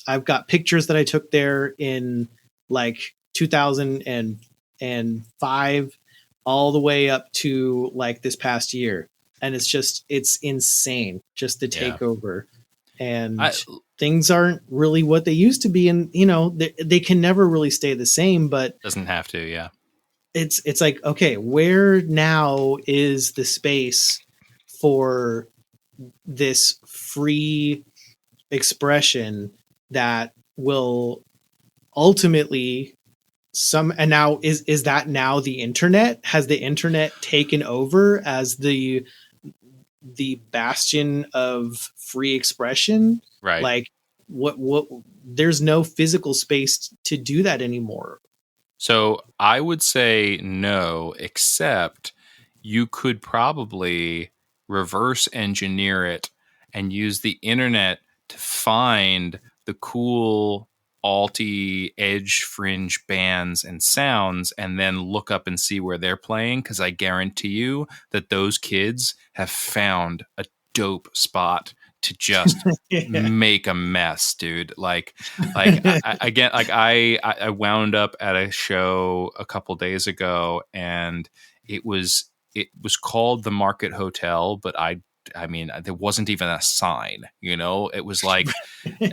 S2: I've got pictures that I took there in like 2005 all the way up to like this past year, and it's insane just the takeover. And things aren't really what they used to be, and they can never really stay the same, but
S3: doesn't have to.
S2: It's like, okay, where now is the space for this free expression that will ultimately and now is that now the internet? Has the internet taken over as the bastion of free expression?
S3: Right.
S2: Like what there's no physical space to do that anymore.
S3: So I would say no, except you could probably reverse engineer it and use the internet to find the cool alty edge fringe bands and sounds, and then look up and see where they're playing. Because I guarantee you that those kids have found a dope spot to just make a mess, dude. I wound up at a show a couple days ago, and it was called the Market Hotel, but I mean, there wasn't even a sign, it was like,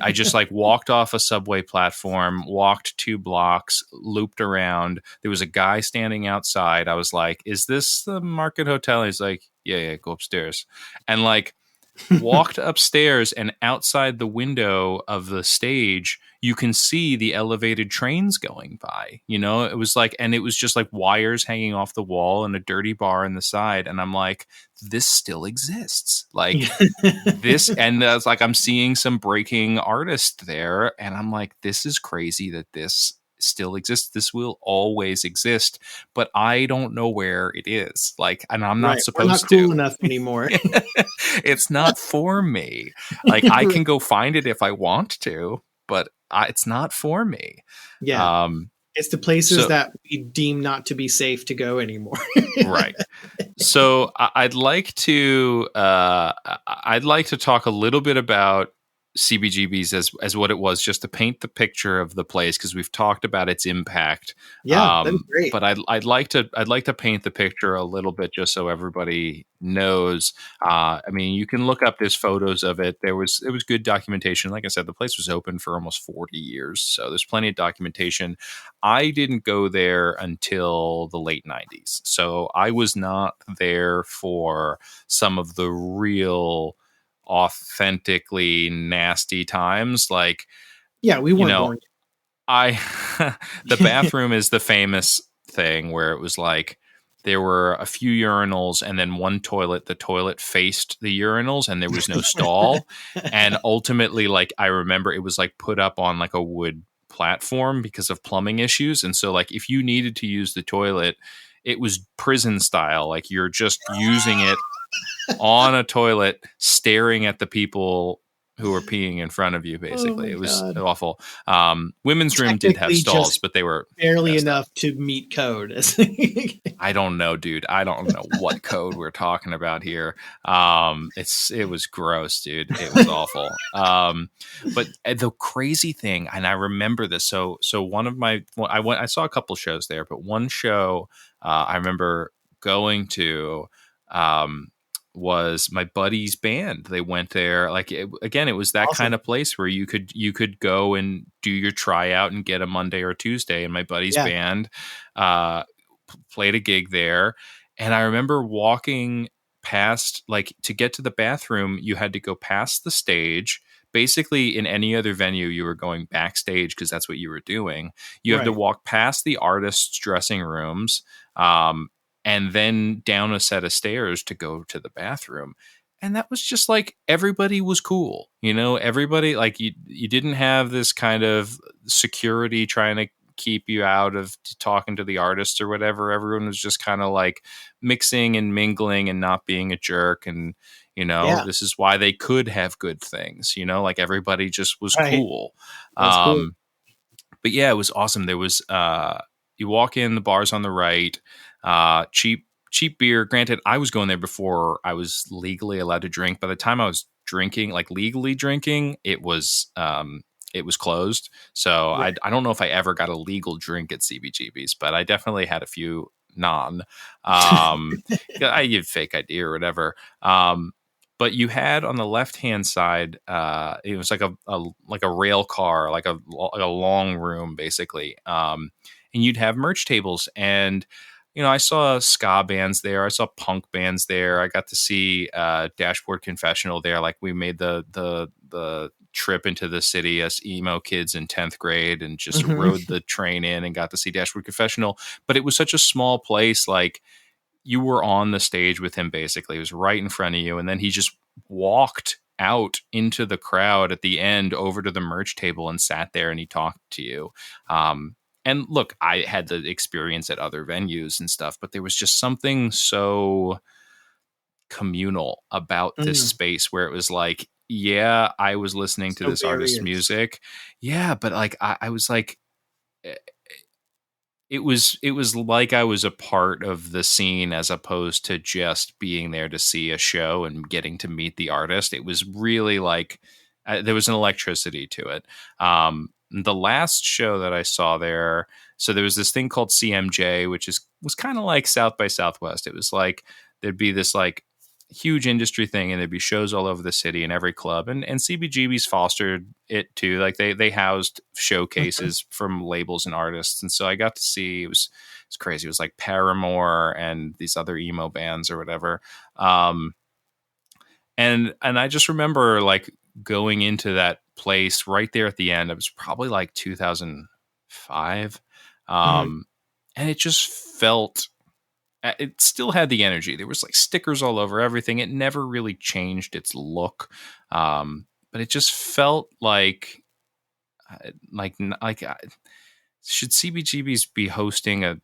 S3: I just like walked off a subway platform, walked 2 blocks, looped around. There was a guy standing outside. I was like, is this the Market Hotel? He's like, yeah, go upstairs. And like, walked upstairs, and outside the window of the stage you can see the elevated trains going by. It was like, and it was just like wires hanging off the wall and a dirty bar in the side, and I'm like, this still exists, like this. And it's like, I'm seeing some breaking artist there, and I'm like, this is crazy that this still exists. This will always exist, but I don't know where it is. Like, and I'm not supposed
S2: We're not
S3: to.
S2: Cool enough anymore.
S3: It's not for me. Like, I can go find it if I want to, but it's not for me.
S2: Yeah. It's the places that we deem not to be safe to go anymore.
S3: Right. So I'd like to talk a little bit about CBGBs as what it was, just to paint the picture of the place, because we've talked about its impact.
S2: Yeah, that's great.
S3: But I'd like to paint the picture a little bit, just so everybody knows. I mean, you can look up, there's photos of it. It was good documentation. Like I said, the place was open for almost 40 years, so there's plenty of documentation. I didn't go there until the late 90s, so I was not there for some of the real authentically nasty times. Like,
S2: Yeah, we
S3: you
S2: weren't
S3: know,
S2: born
S3: I the
S2: yet.
S3: bathroom is the famous thing where it was like there were a few urinals and then one toilet. The toilet faced the urinals and there was no stall. And ultimately, like, I remember it was like put up on like a wood platform because of plumbing issues. And so, like, if you needed to use the toilet, it was prison style. Like, you're just using it on a toilet, staring at the people who were peeing in front of you.
S2: Oh
S3: Basically,
S2: my
S3: it was
S2: God.
S3: awful. Women's room did have
S2: Technically
S3: stalls,
S2: just
S3: but they were
S2: barely
S3: messed up.
S2: enough to meet code.
S3: I don't know, dude. I don't know what code we're talking about here. It was gross, dude. It was awful. But the crazy thing, and I remember this. So one of my, I saw a couple shows there, but one show I remember going to was my buddy's band. They went there. Like, again, it was that kind
S2: Awesome.
S3: of place where you could go and do your tryout and get a Monday or Tuesday. And my buddy's
S2: Yeah.
S3: band played a gig there. And I remember walking past, like, to get to the bathroom, you had to go past the stage. Basically, in any other venue, you were going backstage because that's what you were doing. You have to
S2: Right.
S3: walk past the artists' dressing rooms, and then down a set of stairs to go to the bathroom. And that was just like, everybody was cool. Everybody, like, you didn't have this kind of security trying to keep you out of talking to the artists or whatever. Everyone was just kind of like mixing and mingling and not being a jerk. And,
S2: Yeah.
S3: this is why they could have good things, like, everybody just was
S2: Right.
S3: cool.
S2: That's cool.
S3: But yeah, it was awesome. There was, you walk in, the bar's on the right, cheap beer. Granted, I was going there before I was legally allowed to drink. By the time I was drinking, like legally drinking, it was closed. So
S2: Right.
S3: I don't know if I ever got a legal drink at CBGB's, but I definitely had a few non. I give fake ID or whatever. But you had on the left hand side, it was like a rail car, like a long room basically, and you'd have merch tables. And I saw ska bands there, I saw punk bands there, I got to see Dashboard Confessional there. Like, we made the trip into the city as emo kids in 10th grade and just rode the train in and got to see Dashboard Confessional. But it was such a small place, like, you were on the stage with him basically. It was right in front of you. And then he just walked out into the crowd at the end over to the merch table and sat there and he talked to you. And look, I had the experience at other venues and stuff, but there was just something so communal about this space where it was like, yeah, I was listening to this artist's music. Yeah, but like, I was like, it was like I was a part of the scene as opposed to just being there to see a show and getting to meet the artist. It was really like there was an electricity to it. The last show that I saw there, so there was this thing called CMJ, which was kind of like South by Southwest. It was like there'd be this like huge industry thing and there'd be shows all over the city in every club, and CBGB's fostered it too. Like they housed showcases from labels and artists, and so I got to see, it's crazy. It was like Paramore and these other emo bands or whatever. And I just remember like going into that place right there at the end. It was probably like 2005. And it just felt, it still had the energy. There was like stickers all over everything. It never really changed its look. But it just felt like should CBGB's be hosting a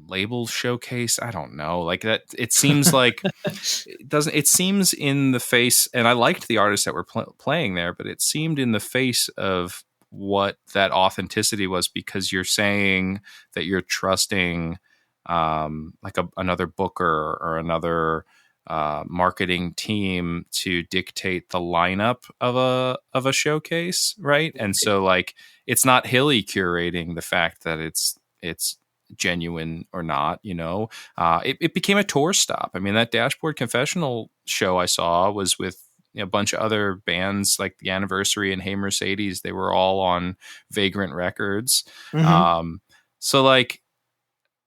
S3: label showcase? I don't know. Like that, it seems like it seems in the face, and I liked the artists that were playing there, but it seemed in the face of what that authenticity was, because you're saying that you're trusting like another booker or another marketing team to dictate the lineup of a showcase, right? And so like it's not Hilly curating the fact that it's genuine or not, it became a tour stop. I mean, that Dashboard Confessional show I saw was with a bunch of other bands like the Anniversary and Hey Mercedes. They were all on Vagrant Records. So like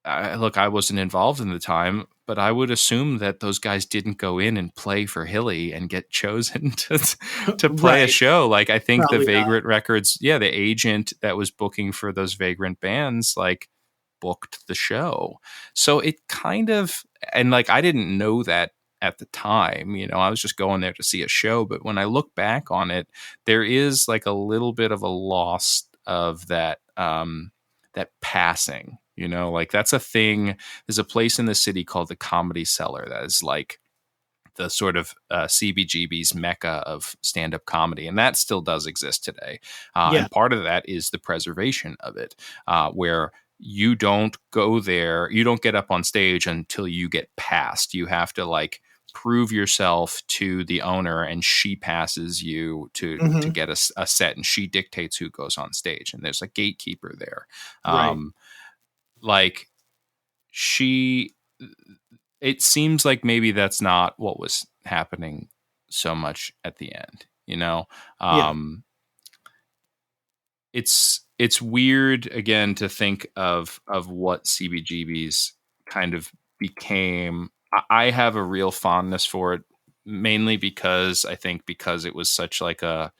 S3: look, I wasn't involved in the time, but I would assume that those guys didn't go in and play for Hilly and get chosen to play a
S2: Right.
S3: show. Like, I think the
S2: Probably not.
S3: Vagrant Records, the agent that was booking for those Vagrant bands, like, booked the show. So it kind of, and like, I didn't know that at the time, I was just going there to see a show. But when I look back on it, there is like a little bit of a loss of that, that passing, like that's a thing. There's a place in the city called the Comedy Cellar that is like the sort of CBGB's mecca of stand-up comedy, and that still does exist today. And part of that is the preservation of it, where you don't go there, you don't get up on stage until you get passed. You have to like prove yourself to the owner, and she passes you to get a set, and she dictates who goes on stage, and there's a gatekeeper there.
S2: Right.
S3: Like it seems like maybe that's not what was happening so much at the end, It's weird again to think of what CBGB's kind of became. I have a real fondness for it, mainly because it was such like a,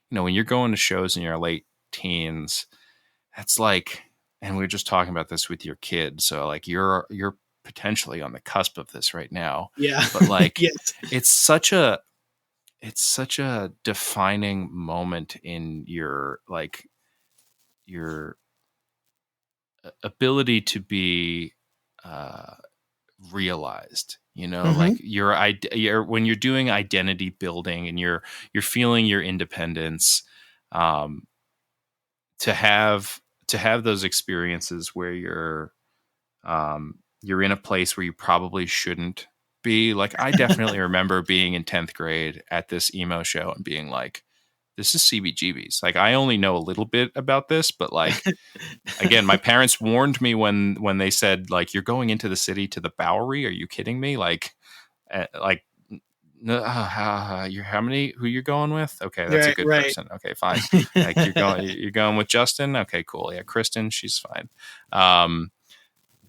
S3: when you're going to shows in your late teens, that's like, and we were just talking about this with your kid. So like you're potentially on the cusp of this right now.
S2: Yeah.
S3: But like,
S2: yes.
S3: it's such a defining moment in your ability to be realized, like you're when you're doing identity building and you're feeling your independence, to have those experiences where you're in a place where you probably shouldn't be. Like, I definitely remember being in 10th grade at this emo show and being like, this is CBGB's. Like, I only know a little bit about this, but like, again, my parents warned me when they said, like, you're going into the city to the Bowery. Are you kidding me? Like, no, who you're going with? Okay, that's a good person. Okay, fine. Like, you're going with Justin. Okay, cool. Yeah, Kristen, she's fine.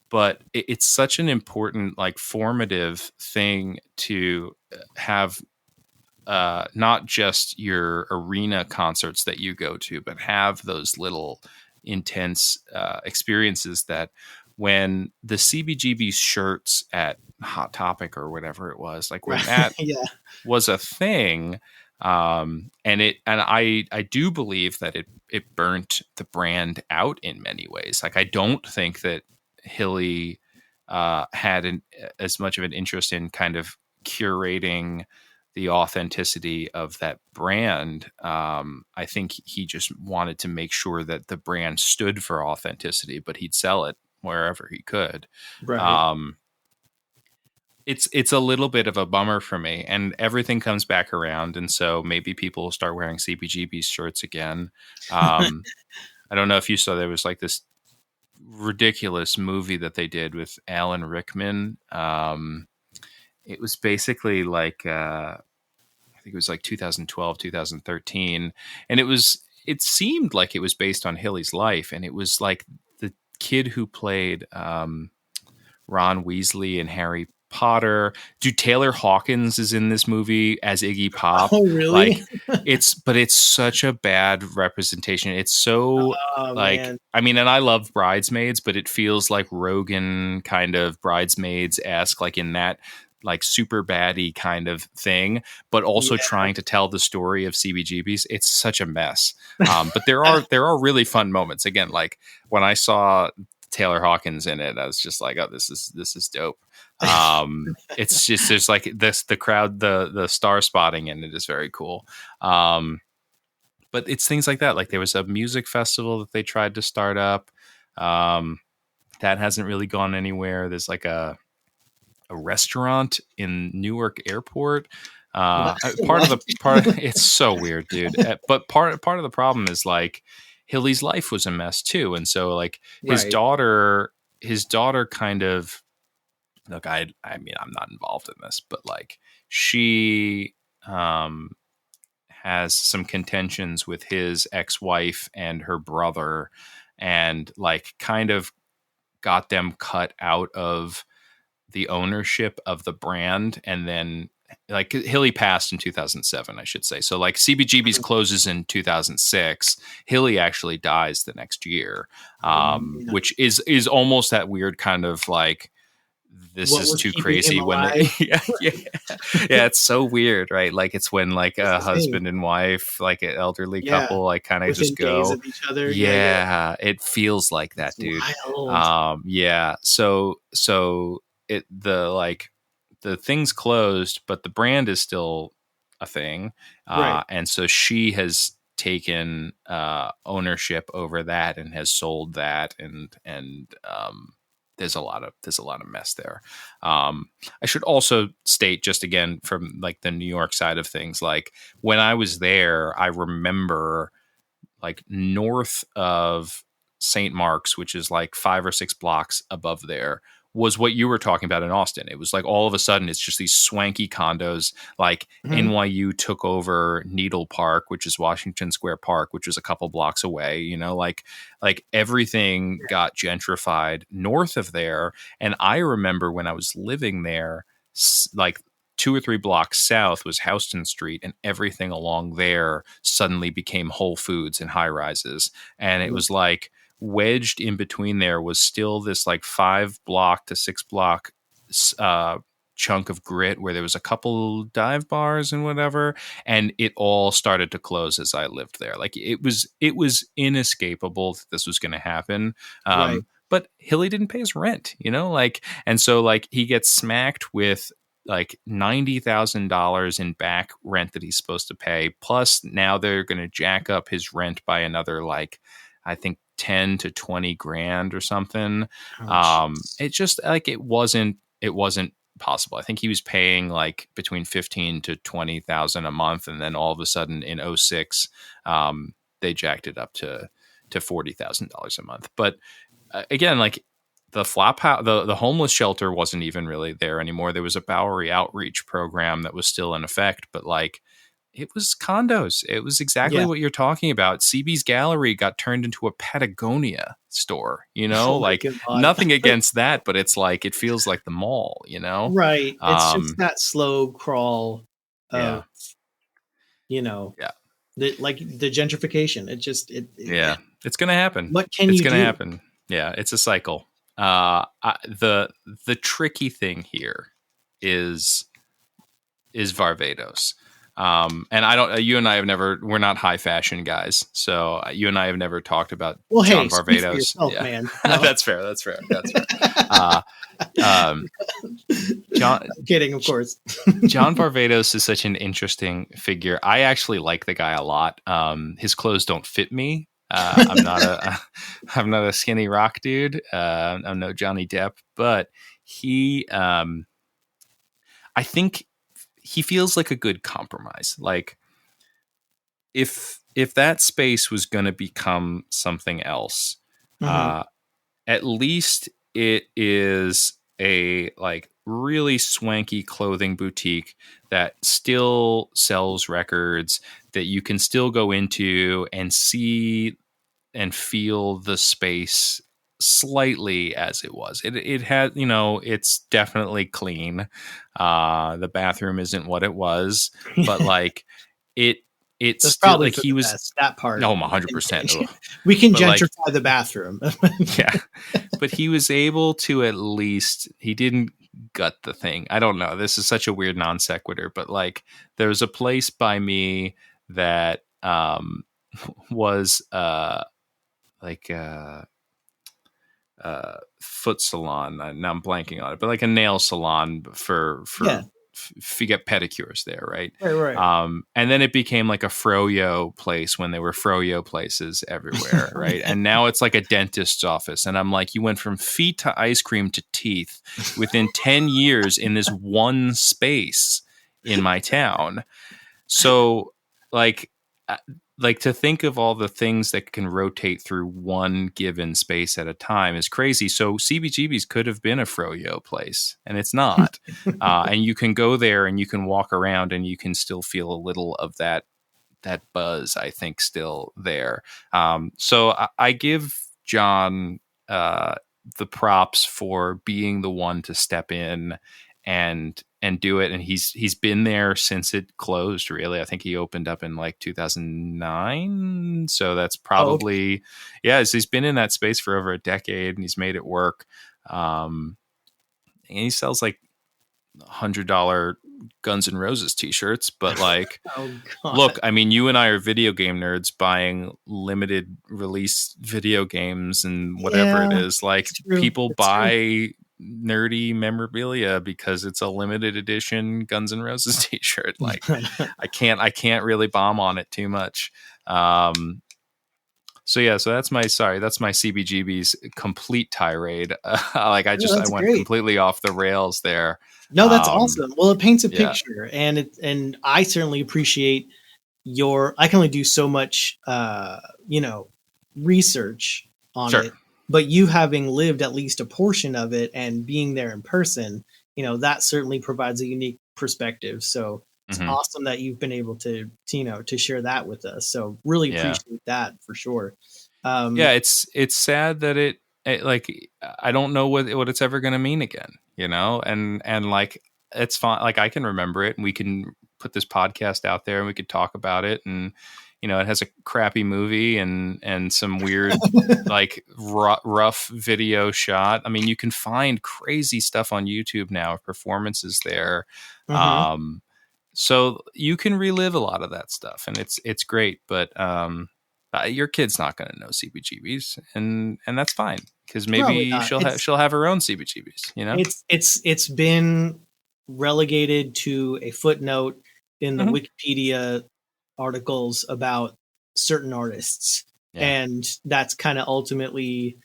S3: But it's such an important, like, formative thing to have, not just your arena concerts that you go to, but have those little intense experiences that when the CBGB shirts at Hot Topic or whatever it was, like when that was a thing, and I do believe that it burnt the brand out in many ways. Like, I don't think that Hilly had as much of an interest in kind of curating the authenticity of that brand. I think he just wanted to make sure that the brand stood for authenticity, but he'd sell it wherever he could.
S2: Right.
S3: It's a little bit of a bummer for me, and everything comes back around, and so maybe people will start wearing CBGB shirts again. I don't know if you saw, there was like this ridiculous movie that they did with Alan Rickman. It was basically like I think it was like 2012, 2013, and it seemed like it was based on Hilly's life, and it was like the kid who played Ron Weasley and Harry Potter. Dude, Taylor Hawkins is in this movie as Iggy Pop.
S2: Oh, really?
S3: Like, it's such a bad representation. It's so man. I mean, and I love Bridesmaids, but it feels like Rogan kind of Bridesmaids-esque, like in that like super baddie kind of thing, but also trying to tell the story of CBGB's. It's such a mess. But there are really fun moments. Again, like when I saw Taylor Hawkins in it, I was just like, oh, this is dope. It's just, there's like this, the crowd, the star spotting in it is very cool. But it's things like that. Like there was a music festival that they tried to start up. That hasn't really gone anywhere. There's like a restaurant in Newark Airport. It's so weird, dude. But part of the problem is like Hilly's life was a mess too. And so like his daughter kind of, look, I mean, I'm not involved in this, but like she has some contentions with his ex-wife and her brother, and like kind of got them cut out of the ownership of the brand. And then like Hilly passed in 2007, I should say. So like CBGB's closes in 2006. Hilly actually dies the next year, which is almost that weird kind of like, this
S2: What
S3: is
S2: was
S3: too
S2: keeping
S3: crazy
S2: him
S3: when
S2: alive?
S3: yeah, it's so weird, right? Like it's when like a husband and wife, like an elderly couple, like kind of
S2: within
S3: just
S2: days
S3: go,
S2: of each other.
S3: it feels like that,
S2: It's
S3: dude.
S2: wild.
S3: So it the thing's closed, but the brand is still a thing,
S2: Right.
S3: and so she has taken ownership over that and has sold that, and there's a lot of mess there. I should also state, just again from like the New York side of things, like when I was there, I remember like north of St. Mark's, which is like 5 or 6 blocks above there, was what you were talking about in Austin. It was like all of a sudden it's just these swanky condos. Like NYU took over Needle Park, which is Washington Square Park, which was a couple blocks away. You know, like everything got gentrified north of there. And I remember when I was living there, like 2 or 3 blocks south was Houston Street, and everything along there suddenly became Whole Foods and high rises. And it was like wedged in between there was still this like 5 block to 6 block chunk of grit where there was a couple dive bars and whatever, and it all started to close as I lived there. Like it was inescapable that this was going to happen.
S2: Right.
S3: But Hilly didn't pay his rent, you know, like, and so like he gets smacked with like $90,000 in back rent that he's supposed to pay. Plus now they're going to jack up his rent by another, like, I think 10 to 20 grand or something. It just like, it wasn't possible. I think he was paying like between 15 to 20,000 a month. And then all of a sudden in 06, they jacked it up to $40,000 a month. But again, like the flop house, the homeless shelter wasn't even really there anymore. There was a Bowery outreach program that was still in effect, but like it was condos. It was exactly what you're talking about. CB's Gallery got turned into a Patagonia store, you know, like nothing against that, but it's like, it feels like the mall, you know?
S2: Right. It's just that slow crawl of, like the gentrification.
S3: It's going to happen.
S2: What can you do?
S3: It's going to happen. Yeah. It's a cycle. The tricky thing here is Varvatos. And you and I have we're not high fashion guys. So you and I have never talked about John Varvatos.
S2: Speak for yourself, man. No.
S3: That's fair. John,
S2: kidding, of course.
S3: John Varvatos is such an interesting figure. I actually like the guy a lot. His clothes don't fit me. I'm not a skinny rock dude. I'm no Johnny Depp, but I think he feels like a good compromise. Like if that space was going to become something else, at least it is a like really swanky clothing boutique that still sells records, that you can still go into and see and feel the space slightly as it was. It had, you know, it's definitely clean. The bathroom isn't what it was, but like it's still like he was
S2: best, that part.
S3: No, 100%.
S2: We can gentrify the bathroom.
S3: Yeah, but he was able to, at least he didn't gut the thing. I don't know. This is such a weird non sequitur, but like there's a place by me that was foot salon. Now I'm blanking on it, but like a nail salon for if you get pedicures there, right?
S2: Right.
S3: And then it became like a froyo place when there were froyo places everywhere, right? And now it's like a dentist's office. And I'm like, you went from feet to ice cream to teeth within 10 years in this one space in my town. So like to think of all the things that can rotate through one given space at a time is crazy. So CBGB's could have been a froyo place, and it's not. And you can go there and you can walk around and you can still feel a little of that buzz, I think, still there. So I give John the props for being the one to step in and do it. And he's been there since it closed, really. I think he opened up in like 2009. So that's probably,
S2: okay.
S3: yeah, so he's been in that space for over a decade and he's made it work. And he sells like $100 Guns N' Roses t-shirts, but like,
S2: Oh God.
S3: look, I mean, you and I are video game nerds buying limited release video games and whatever it
S2: Yeah,
S3: is. Like,
S2: it's true.
S3: people
S2: It's true.
S3: buy nerdy memorabilia because it's a limited edition Guns N' Roses t-shirt. Like, I can't really bomb on it too much. So yeah, so that's my CBGB's complete tirade. Like I
S2: No, that's
S3: went
S2: great.
S3: completely off the rails there.
S2: No, that's awesome. Well, it paints a
S3: Yeah.
S2: picture, and I certainly appreciate I can only do so much, research on
S3: Sure.
S2: it, but you having lived at least a portion of it and being there in person, that certainly provides a unique perspective. So it's
S3: Mhm.
S2: awesome that you've been able to share that with us. So really
S3: Yeah.
S2: appreciate that for sure.
S3: Yeah, it's sad that it like I don't know what it's ever going to mean again, and like it's fine. Like I can remember it, and we can put this podcast out there, and we could talk about it, and it has a crappy movie and some weird like rough video shot. I mean, you can find crazy stuff on YouTube now of performances there.
S2: Mhm.
S3: So you can relive a lot of that stuff, and it's great. But your kid's not going to know CBGBs, and that's fine because
S2: Probably
S3: maybe
S2: not.
S3: she'll have her own CBGBs.
S2: It's been relegated to a footnote in the
S3: Mhm.
S2: Wikipedia articles about certain artists.
S3: Yeah,
S2: And that's kind of ultimately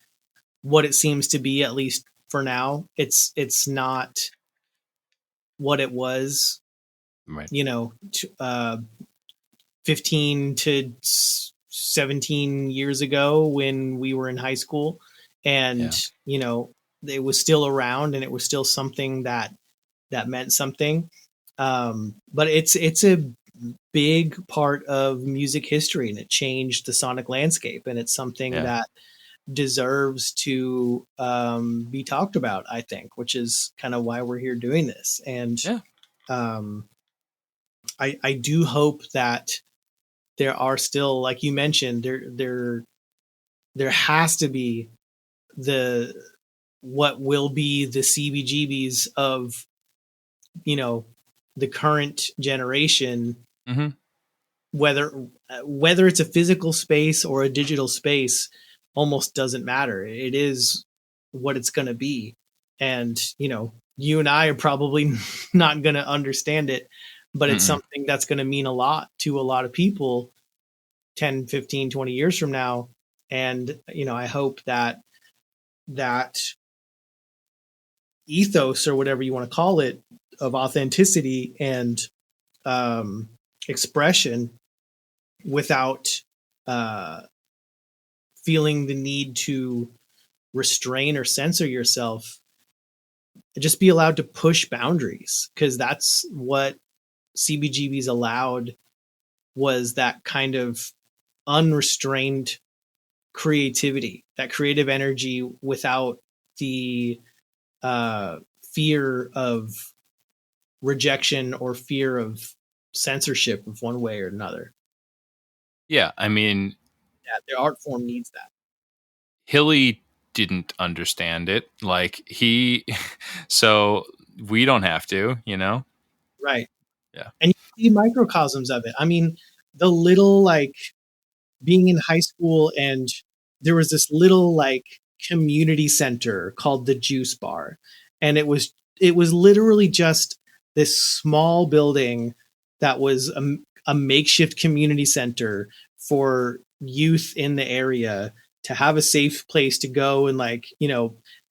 S2: what it seems to be, at least for now. It's not what it was,
S3: right.
S2: 15 to 17 years ago when we were in high school. And,
S3: Yeah.
S2: it was still around and it was still something that meant something. But it's a big part of music history and it changed the sonic landscape. And it's something
S3: Yeah.
S2: that deserves to be talked about, I think, which is kind of why we're here doing this. And
S3: Yeah.
S2: I do hope that there are still, like you mentioned, there has to be what will be the CBGBs of the current generation,
S3: Mm-hmm.
S2: whether it's a physical space or a digital space almost doesn't matter. It is what it's going to be. And you and I are probably not going to understand it, but it's
S3: Mm-mm.
S2: something that's going to mean a lot to a lot of people 10, 15, 20 years from now. And I hope that ethos, or whatever you want to call it, of authenticity and expression without feeling the need to restrain or censor yourself, just be allowed to push boundaries, because that's what CBGB's allowed, was that kind of unrestrained creativity, that creative energy without the fear of rejection or fear of censorship of one way or another.
S3: Yeah, I mean,
S2: Yeah, the art form needs that.
S3: Hilly didn't understand it. Like so we don't have to,
S2: Right.
S3: Yeah.
S2: And you see microcosms of it. I mean, the little, like, being in high school, and there was this little, like, community center called the Juice Bar. And it was literally just this small building that was a makeshift community center for youth in the area to have a safe place to go and, like,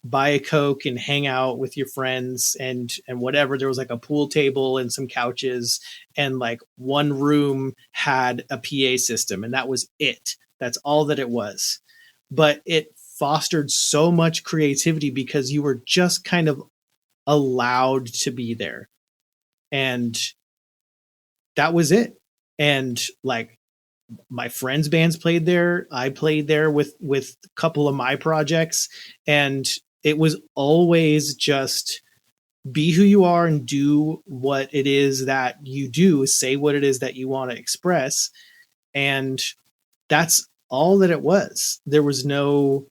S2: buy a Coke and hang out with your friends and whatever. There was like a pool table and some couches, and like one room had a PA system, and that was it. That's all that it was. But it fostered so much creativity because you were just kind of allowed to be there. And that was it. And like my friends' bands played there. I played there with a couple of my projects, and it was always just be who you are and do what it is that you do, say what it is that you want to express. And that's all that it was. There was no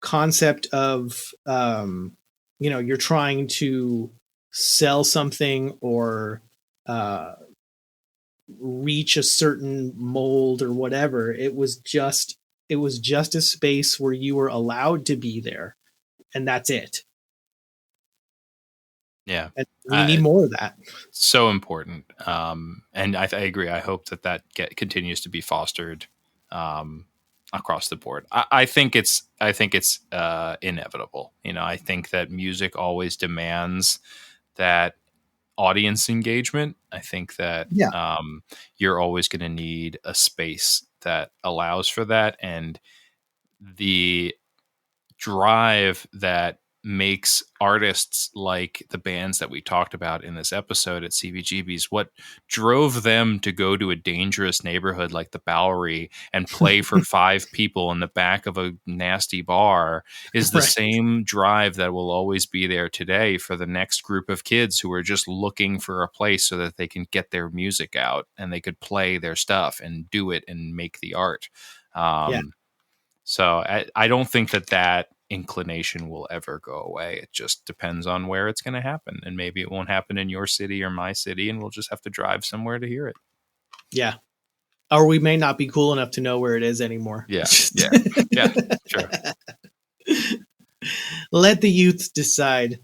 S2: concept of, you're trying to sell something or reach a certain mold or whatever. It was just a space where you were allowed to be there, and that's it.
S3: Yeah.
S2: And we need more of that.
S3: So important. And I agree. I hope that continues to be fostered across the board. I think it's inevitable. I think that music always demands that audience engagement. I think that you're always going to need a space that allows for that, and the drive that makes artists like the bands that we talked about in this episode at CBGB's, what drove them to go to a dangerous neighborhood like the Bowery and play for 5 people in the back of a nasty bar is the same drive that will always be there today for the next group of kids who are just looking for a place so that they can get their music out and they could play their stuff and do it and make the art. So I don't think that inclination will ever go away. It just depends on where it's going to happen. And maybe it won't happen in your city or my city, and we'll just have to drive somewhere to hear it.
S2: Yeah. Or we may not be cool enough to know where it is anymore.
S3: Yeah. Sure.
S2: Let the youth decide.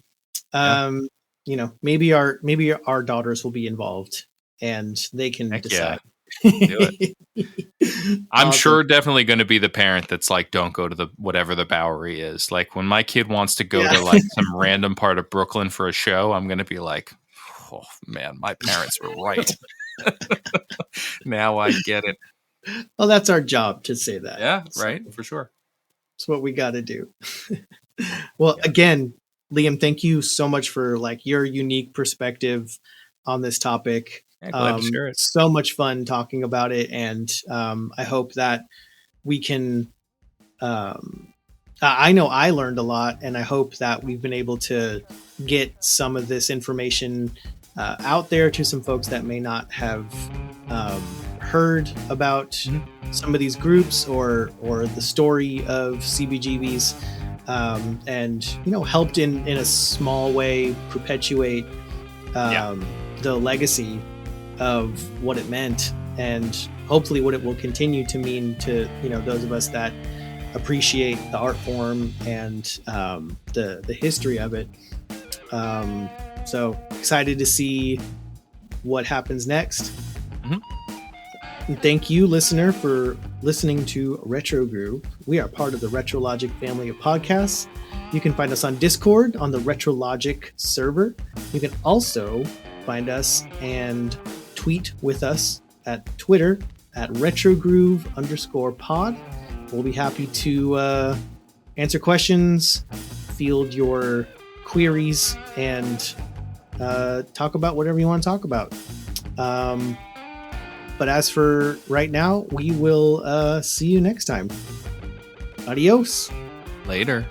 S2: Maybe our daughters will be involved and they can decide.
S3: Do it. I'm sure definitely going to be the parent that's like, don't go to whatever the Bowery is. Like when my kid wants to go to like some random part of Brooklyn for a show, I'm going to be like, oh man, my parents were right. Now I get it.
S2: Well, that's our job to say that.
S3: Yeah, right. For sure.
S2: It's what we got to do. Well, again, Liam, thank you so much for like your unique perspective on this topic.
S3: Glad to share it.
S2: So much fun talking about it, and I hope that we can. I know I learned a lot, and I hope that we've been able to get some of this information out there to some folks that may not have heard about some of these groups or the story of CBGBs, and helped in a small way perpetuate the legacy of what it meant, and hopefully what it will continue to mean to those of us that appreciate the art form and the history of it. So excited to see what happens next. And thank you, listener, for listening to Retro Groove. We are part of the RetroLogic family of podcasts. You can find us on Discord on the RetroLogic server. You can also find us and tweet with us at Twitter at retrogroove_pod. We'll be happy to answer questions, field your queries, and talk about whatever you want to talk about. But as for right now, we will see you next time. Adios.
S3: Later.